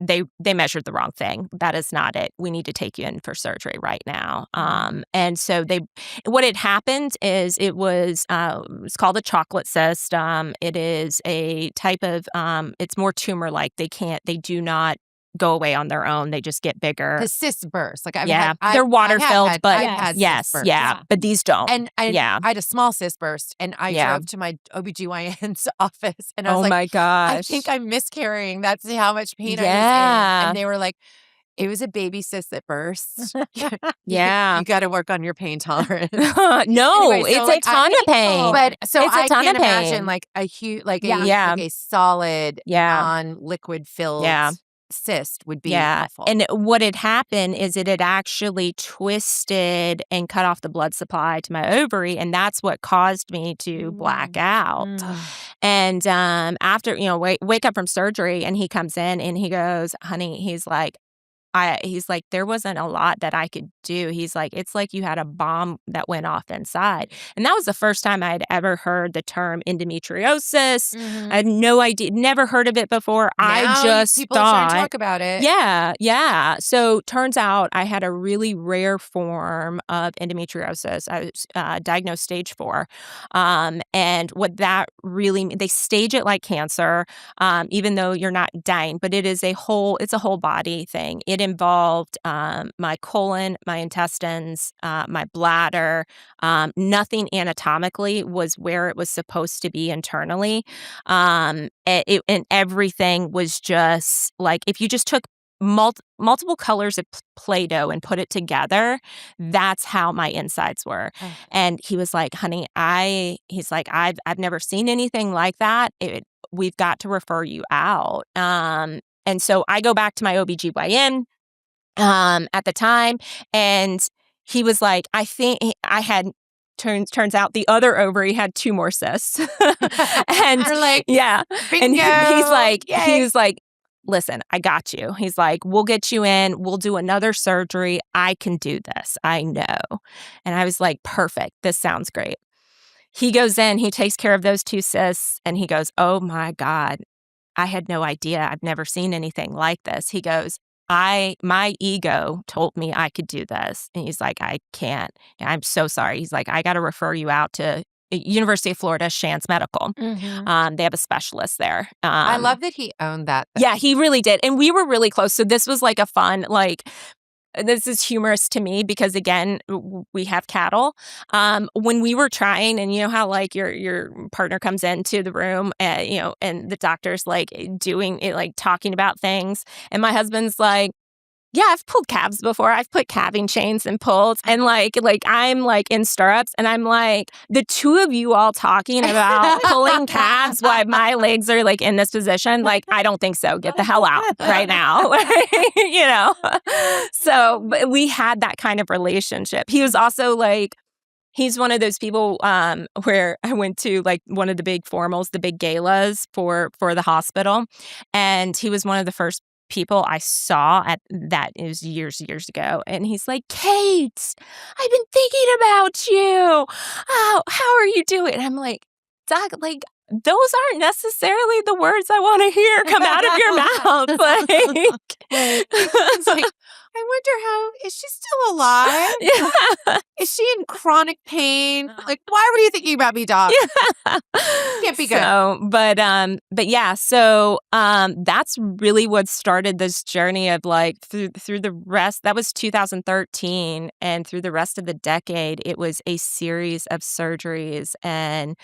they measured the wrong thing. That is not it. We need to take you in for surgery right now. And so what had happened is it's called a chocolate cyst. It is a type of, it's more tumor-like. They do not go away on their own. They just get bigger. The cysts burst. Like They're water filled, but I've had yes, cysts burst. yeah, but these don't. And I had a small cyst burst, and I Yeah. drove to my OBGYN's office, and I was Oh like, my gosh. I think I'm miscarrying. That's how much pain I was Yeah. in. And they were like, it was a baby cyst that burst. Yeah. You got to work on your pain tolerance. No, Anyway, so, it's like, a ton of pain. But so It's a I ton can't of pain. imagine like a huge, like Yeah. a solid, Yeah. non-liquid filled Yeah. cyst would be Yeah. awful. And what had happened is it had actually twisted and cut off the blood supply to my ovary, and that's what caused me to black out. And after, wake up from surgery, and he comes in and he goes, honey, he's like, there wasn't a lot that I could do. He's like, it's like you had a bomb that went off inside. And that was the first time I had ever heard the term endometriosis. I had no idea, never heard of it before. I Now just people are starting to thought, talk about it. yeah. So turns out I had a really rare form of endometriosis. I was diagnosed stage 4. And what that really, they stage it like cancer, even though you're not dying, but it's a whole body thing. It involved my colon, my intestines, my bladder. Nothing anatomically was where it was supposed to be internally. And everything was just like, if you just took multiple colors of Play-Doh and put it together, that's how my insides were. Oh. And he was like, honey, he's like, I've never seen anything like that. We've got to refer you out. And so I go back to my OBGYN at the time, and he was like, I think I had, turns out the other ovary had 2 more cysts. And You're like, yeah. bingo. And Yay. he was like, listen, I got you. He's like, we'll get you in. We'll do another surgery. I can do this. I know. And I was like, perfect. This sounds great. He goes in, he takes care of those 2 cysts, and he goes, oh my God, I had no idea. I've never seen anything like this. He goes, my ego told me I could do this. And he's like, I can't. I'm so sorry. He's like, I got to refer you out to University of Florida, Shands Medical. Mhm. They have a specialist there. I love that he owned that, though. Yeah, he really did. And we were really close. So this was like a fun, like, this is humorous to me because again, we have cattle. When we were trying, and you know how like your partner comes into the room, and the doctor's like doing it, like talking about things, and my husband's like, yeah, I've pulled calves before. I've put calving chains and pulled, and like I'm like in stirrups, and I'm like, the two of you all talking about pulling calves while my legs are like in this position. Like, I don't think so. Get the hell out right now. you know. So but we had that kind of relationship. He was also like, he's one of those people where I went to like one of the big formals, the big galas for the hospital, and he was one of the first people I saw at that. It was years ago, and he's like, Kate, I've been thinking about you. Oh, how are you doing? And I'm like, Doc, like, those aren't necessarily the words I want to hear come out of your mouth. Like, It's like, I wonder is she still alive? yeah. Is she in chronic pain? Like, why were you thinking about me, Doc? Yeah. Can't be good. So, but yeah, so that's really what started this journey of like through the rest. That was 2013, and through the rest of the decade, it was a series of surgeries, and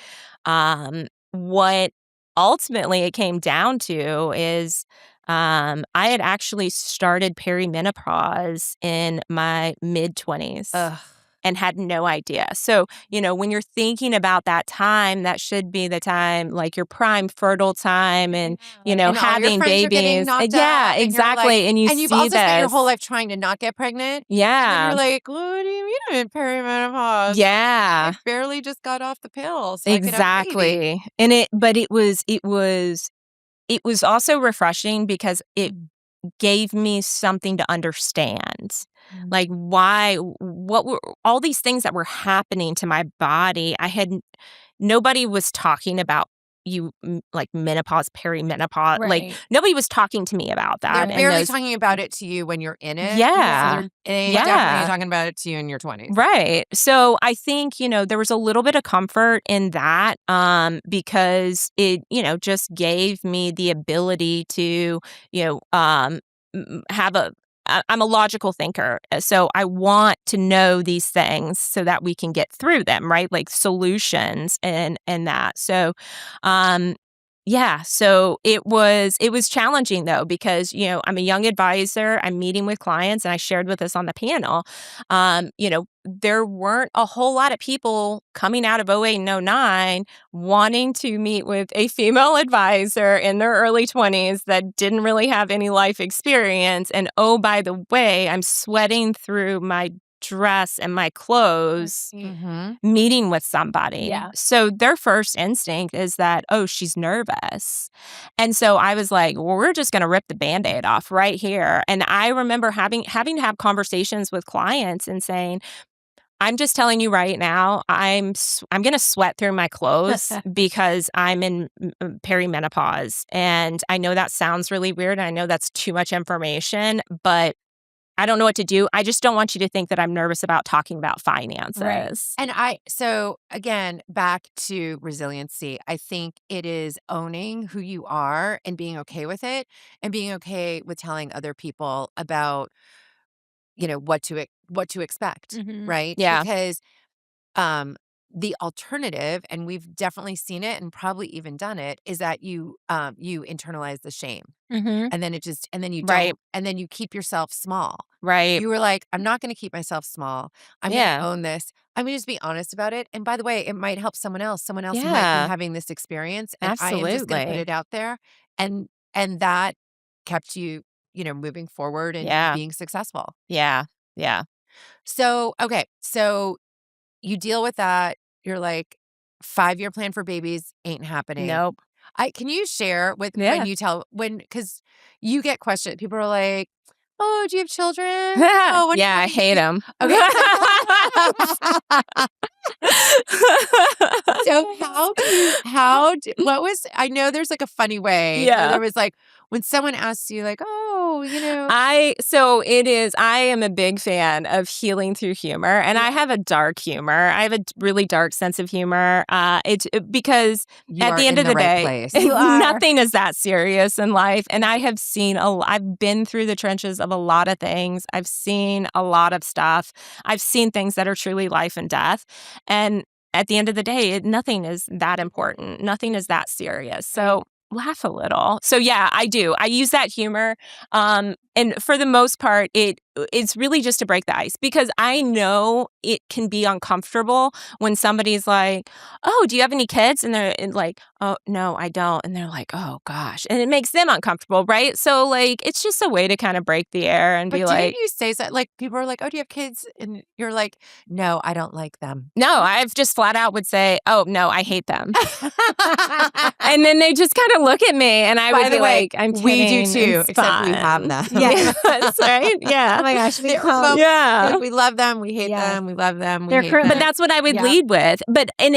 what ultimately it came down to is I had actually started perimenopause in my mid-20s Ugh. and had no idea. So, when you're thinking about that time, that should be the time, like your prime fertile time and, And all your having friends are getting babies. knocked Yeah, out, and you're exactly. like, And you and you've see also spent your this. whole life trying to not get pregnant. And Yeah. you're like, what do you mean I'm in perimenopause? Yeah. I barely just got off the pill, so I could have a baby. Exactly. And it was also refreshing because it gave me something to understand. Like what were all these things that were happening to my body. Nobody was talking about like menopause, perimenopause. Like Right. nobody was talking to me about that. They're And barely those, talking about it to you when you're in it. yeah, So they yeah. definitely talking about it to you in your 20s. Right. So I think, there was a little bit of comfort in that because it, just gave me the ability to, have I'm a logical thinker. So I want to know these things so that we can get through them, right? Like solutions and that. So yeah, so it was challenging though because I'm a young advisor, I'm meeting with clients, and I shared with us on the panel. There weren't a whole lot of people coming out of '08 and '09 wanting to meet with a female advisor in their early 20s that didn't really have any life experience. And oh, by the way, I'm sweating through my dress and my clothes Mm-hmm. meeting with somebody. Yeah. So their first instinct is that, oh, she's nervous. And so I was like, well, we're just going to rip the Band-Aid off right here. And I remember having to have conversations with clients and saying, I'm just telling you right now, I'm going to sweat through my clothes because I'm in perimenopause. And I know that sounds really weird. And I know that's too much information, but I don't know what to do. I just don't want you to think that I'm nervous about talking about finances. Right. And so again, back to resiliency, I think it is owning who you are and being okay with it and being okay with telling other people about, what to expect, Mhm. right? Yeah. Because the alternative, and we've definitely seen it and probably even done it, is that you internalize the shame. Mhm. And then and then you Right. don't, and then you keep yourself small. Right. You were like, I'm not going to keep myself small. I'm going to Yeah. own this. I'm going to just be honest about it. And by the way, it might help someone else. Someone else who might be Yeah. having this experience. And I am just going to put Absolutely. it out there. And that kept you, moving forward and Yeah. being successful. Yeah. Yeah. So, okay. So you deal with that. You're like, 5-year plan for babies ain't happening. Nope. Can you share with Yeah. because you get questions. People are like, oh, do you have children? Oh, when are you Yeah, I having hate babies? them. Okay. So what was, I know there's like a funny way, or Yeah. there was like, when someone asks you like, oh, I am a big fan of healing through humor, and I have a dark humor. I have a really dark sense of humor. Because you at are the end in of the the right day, place. You are. nothing is that serious in life. And I have seen I've been through the trenches of a lot of things. I've seen a lot of stuff. I've seen things that are truly life and death. And at the end of the day, nothing is that important. Nothing is that serious. So laugh a little. So yeah, I do. I use that humor. And for the most part, it's really just to break the ice, because I know it can be uncomfortable when somebody's like, "Oh, do you have any kids?" And they're like, "Oh, no, I don't." And they're like, "Oh gosh." And it makes them uncomfortable, right? So like it's just a way to kind of break the air and But be didn't like, you say that, like, people are like, oh, do you have kids? And you're like, no, I don't like them. "No, I've just flat out would say, "Oh, no, I hate them." And then they just kind of look at me and I By would the be way, like, "I'm we do kidding. too, It's except we have fine." them. Yes. Yes, right? Oh Yeah. my gosh, we They're come. Yeah. we love them, we hate Yes. them, we love them, we They're hate currently But them. that's what I would Yeah. lead with. And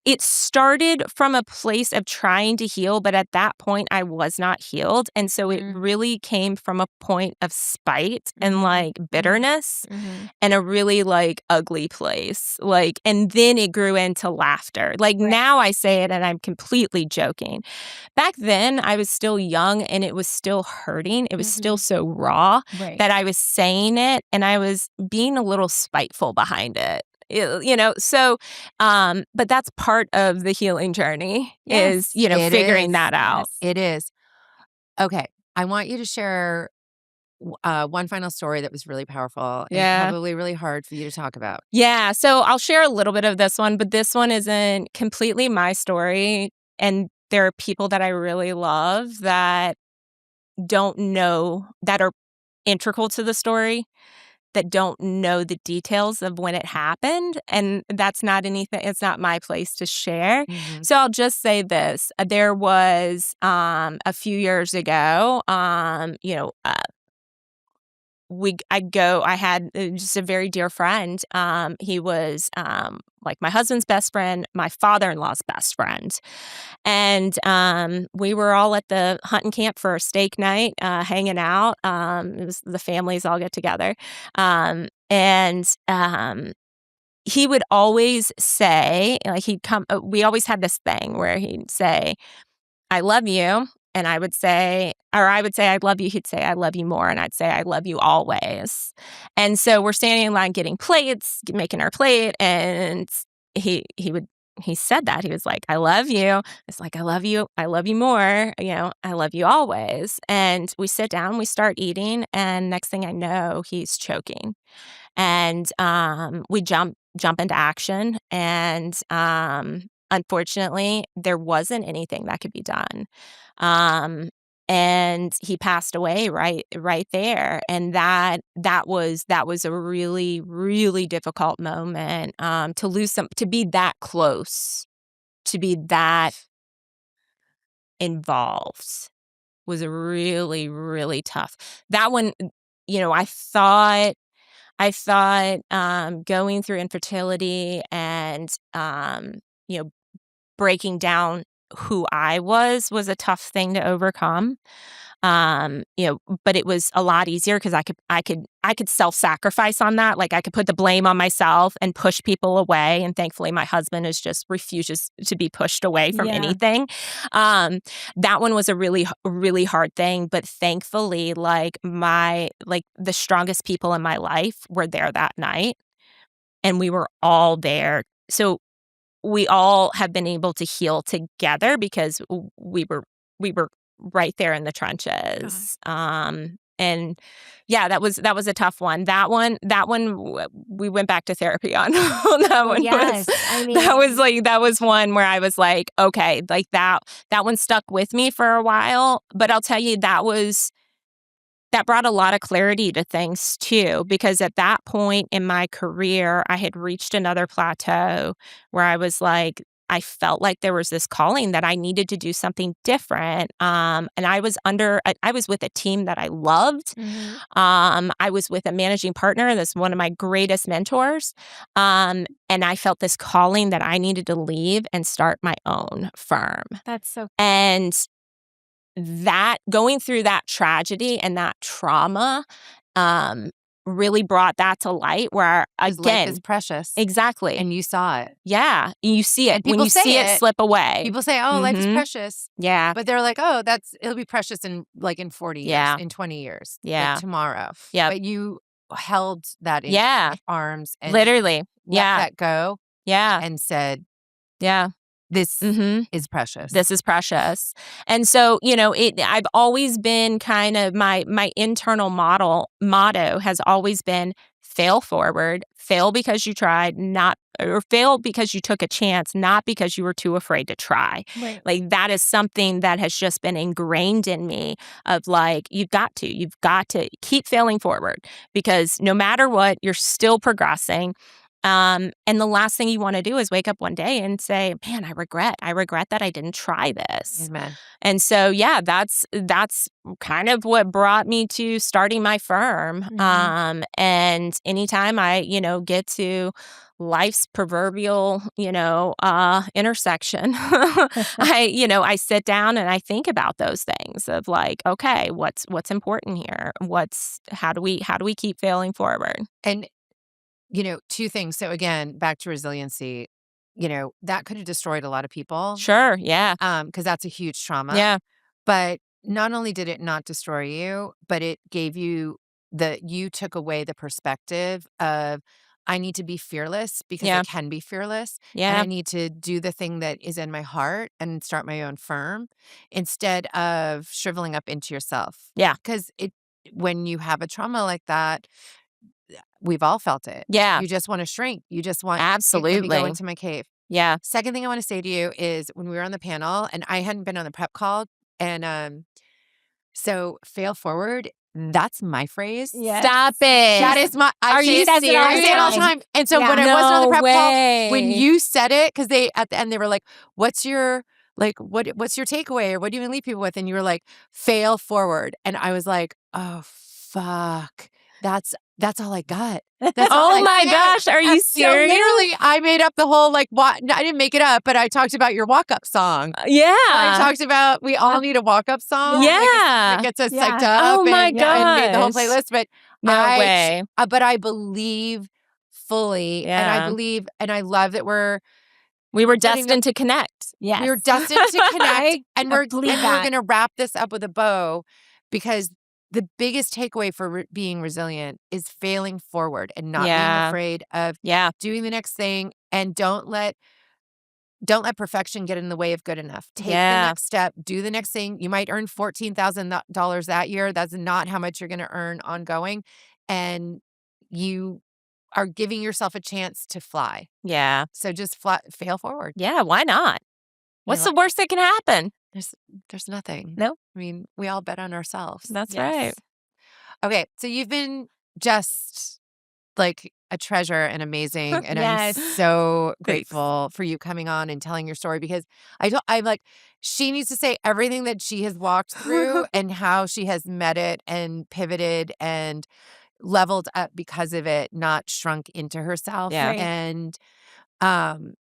it started from a place of trying to heal, but at that point I was not healed. And so it Mm. really came from a point of spite and Mhm. like bitterness Mhm. and a really like ugly place. Like, and then it grew into laughter. Like Right. now I say it and I'm completely joking. Back then I was still young and it was still hurting. It was still Mhm. so raw Right. that I was saying it and I was being a little spiteful behind it. So but that's part of the healing journey is, Yes. It figuring is. that out. Yes. It is. Okay, I want you to share one final story that was really powerful and Yeah. probably really hard for you to talk about. Yeah, so I'll share a little bit of this one, but this one isn't completely my story, and there are people that I really love that don't know that are integral to the story, that don't know the details of when it happened, and that's not anything it's not my place to share. Mhm. So I'll just say this, there was, a few years ago, I had just a very dear friend. He was like my husband's best friend, my father-in-law's best friend. And we were all at the hunting camp for a steak night, hanging out. It was the families all get together. And he would always say, like, we always had this thing where he'd say, I love you. And I would say, I love you. He'd say, I love you more. And I'd say, I love you always. And so we're standing in line getting plates, making our plate. And he said that. He was like, I love you. It's like, I love you. I love you more. I love you always. And we sit down, we start eating. And next thing I know, he's choking. And we jump into action. And unfortunately, there wasn't anything that could be done. Um, and he passed away right there. And that was a really, really difficult moment, to be that close, to be that involved was a really, really tough. That one, I thought going through infertility and, you know, breaking down who I was a tough thing to overcome. But it was a lot easier because I could self-sacrifice on that. Like I could put the blame on myself and push people away. And thankfully my husband is just refuses to be pushed away from Yeah. anything. Um, that one was a really, really hard thing. But thankfully, the strongest people in my life were there that night and we were all there. So we all have been able to heal together because we were right there in the trenches. And yeah, that was a tough one. We went back to therapy on. That Well, one yes. I that was one where I was like, okay, like that one stuck with me for a while. But I'll tell you, that brought a lot of clarity to things too, because at that point in my career, I had reached another plateau where I was like, I felt like there was this calling that I needed to do something different. And I was I was with a team that I loved. Mhm. I was with a managing partner that's one of my greatest mentors. And I felt this calling that I needed to leave and start my own firm. That's so And that going through that tragedy and that trauma um, really brought that to light where, 'Cause life is again, precious, exactly. and you saw it. Yeah, you see it And when people you see it say it. slip away. People say, "Oh, life is Mhm. precious." Yeah, But they're like, "Oh, it'll be precious in, like, in 40 years, yeah, in 20 years, like, yeah, tomorrow." yep, But you held that in yeah, your arms and literally. let Yeah, that go yeah, and said, yeah. "This Mhm. is precious." This is precious. And so, I've always been kind of my internal motto has always been fail forward, fail because you tried, not or fail because you took a chance, not because you were too afraid to try. right. Like that is something that has just been ingrained in me of like you've got to keep failing forward because no matter what, you're still progressing. And the last thing you want to do is wake up one day and say, "Man, I regret that I didn't try this." Amen. And so, yeah, that's kind of what brought me to starting my firm. Mhm. And anytime I, get to life's proverbial, intersection, I sit down and I think about those things of like, okay, what's important here? How do we keep failing forward? And, two things. So, again, back to resiliency, that could have destroyed a lot of people, Sure. Yeah. because that's a huge trauma. Yeah. But not only did it not destroy you, but it gave you took away the perspective of, I need to be fearless because I Yeah. can be fearless, and Yeah. I need to do the thing that is in my heart and start my own firm instead of shriveling up into yourself. Yeah. Because when you have a trauma like that, we've all felt it. Yeah. You just want to shrink. You just want, let me go Absolutely. into my cave. Yeah. Second thing I want to say to you is when we were on the panel and I hadn't been on the prep call, and so fail forward, that's my phrase. Yes. Stop That it. is my Are say you it, says it all I the say it all the serious? time. time. And so when Yeah. I wasn't on the No prep call, when way. you said it, because they at the end they were like, "What's your what's your takeaway, or what do you leave people with?" And you were like, "Fail forward," and I was like, "Oh fuck, that's all I got. That's all Oh I my said." gosh, are you So serious? literally, I made up the whole I didn't make it up, but I talked about your walk up song. I Yeah. talked about we all need a walk up song, like that Yeah. gets us Yeah. psyched up Oh my and made the whole gosh. playlist. But No way. I believe fully, and I Yeah. believe, and I love that We were putting up. destined to connect. Yes. We're destined to connect, and we're believe that. gonna wrap this up with a bow, because the biggest takeaway for being resilient is failing forward and not being Yeah. afraid of Yeah. doing the next thing, and don't let perfection get in the way of good enough. Take the Yeah. next step, do the next thing. You might earn $14,000 that year. That's not how much you're going to earn ongoing. And you are giving yourself a chance to fly. Yeah. So just fail forward. Yeah. Why not? You What's know, the worst that can happen? there's nothing. No, I mean, we all bet on ourselves. that's Yes. right. Okay. So you've been just like a treasure and amazing, and I'm Yes. so Thanks. grateful for you coming on and telling your story, because I'm like, she needs to say everything that she has walked through and how she has met it and pivoted and leveled up because of it, not shrunk into herself. Yeah. Right. Um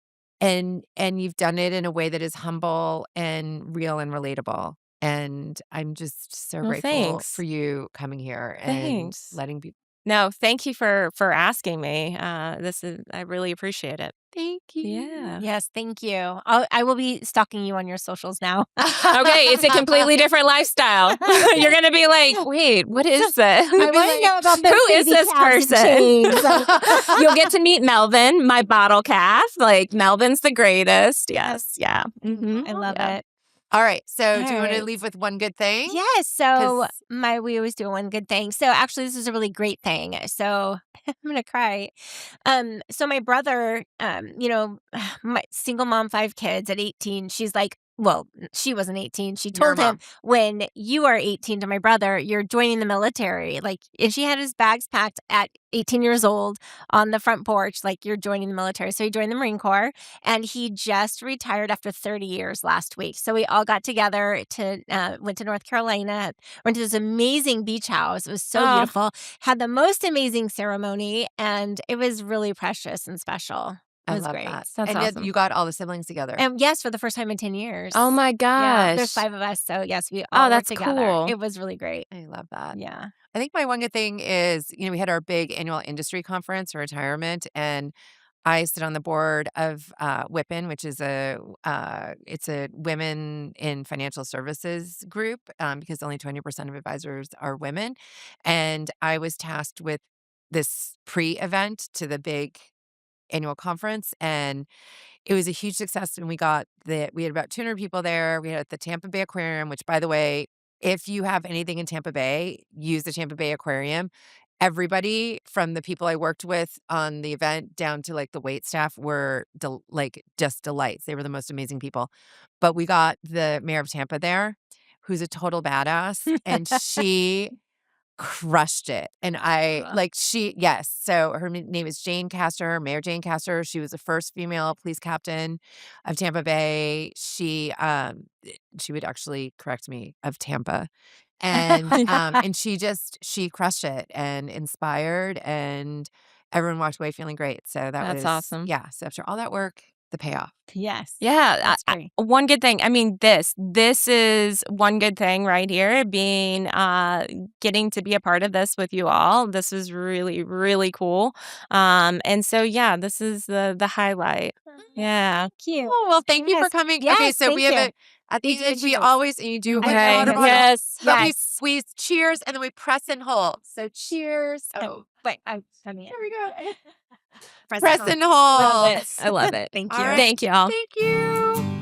and you've done it in a way that is humble and real and relatable. And I'm just so Well, grateful thanks. for you coming here and Thanks. letting people. No, thank you for asking me. I really appreciate it. Thank you. Yeah. Yes. Thank you. I will be stalking you on your socials now. Okay, it's a completely different lifestyle. You're gonna be like, wait, what is this? I want to know about those Who is baby this calves and person? chains. You'll get to meet Melvin, my bottle calf. Like Melvin's the greatest. Yes, yeah. I love Yeah. it. All right. So All do you want to right. leave with one good thing? Yes. So 'Cause- we always do one good thing. So actually, this is a really great thing. So I'm gonna cry. So my brother, my single mom, 5 kids at 18. She's like well, she wasn't 18. She Your told him, mom. when you are 18, to my brother, you're joining the military. Like, and she had his bags packed at 18 years old on the front porch, like, you're joining the military. So he joined the Marine Corps, and he just retired after 30 years last week. So we all got together went to North Carolina, went to this amazing beach house. It was so Oh, beautiful, had the most amazing ceremony, and it was really precious and special. It I was love great. that. that's And yet awesome. you got all the siblings together. And yes, for the first time in 10 years. Oh my Yeah, there's gosh. 5 of us, so yes, we Oh, all were that's together. cool. It was really great. I love that. Yeah. I think my one good thing is, we had our big annual industry conference for retirement, and I sit on the board of WIPN, which is it's a women in financial services group, because only 20% of advisors are women, and I was tasked with this pre-event to the big annual conference, and it was a huge success, and we had about 200 people there. We had at the Tampa Bay Aquarium, which, by the way, if you have anything in Tampa Bay, use the Tampa Bay Aquarium. Everybody from the people I worked with on the event down to, like, the wait staff were just delights. They were the most amazing people. But we got the mayor of Tampa there, who's a total badass, and she crushed it, and I Cool. like, yes, so her name is Jane Castor, Mayor Jane Castor. She was the first female police captain of Tampa Bay. She would actually correct me, of Tampa, and she crushed it and inspired, and everyone walked away feeling great, so that That's was, awesome. yeah, so after all that work, the payoff. Yes. Yeah, That's great. one good thing. I mean, this is one good thing right here. Getting to be a part of this with you all. This is really, really cool. And so yeah, this is the highlight. Yeah. Thank you. Oh, well, thank you for Yes. coming. Okay, Yes, so we thank have you. at We the do end, we cheers. always, and you do with the Okay. water bottle, Yes. but we Yes. squeeze cheers, and then we press and hold. So cheers. Oh, Wait, I'm coming in. here we go. Press Press it. and Love hold. it. I love it. Thank All you. right. Thank y'all. Thank you.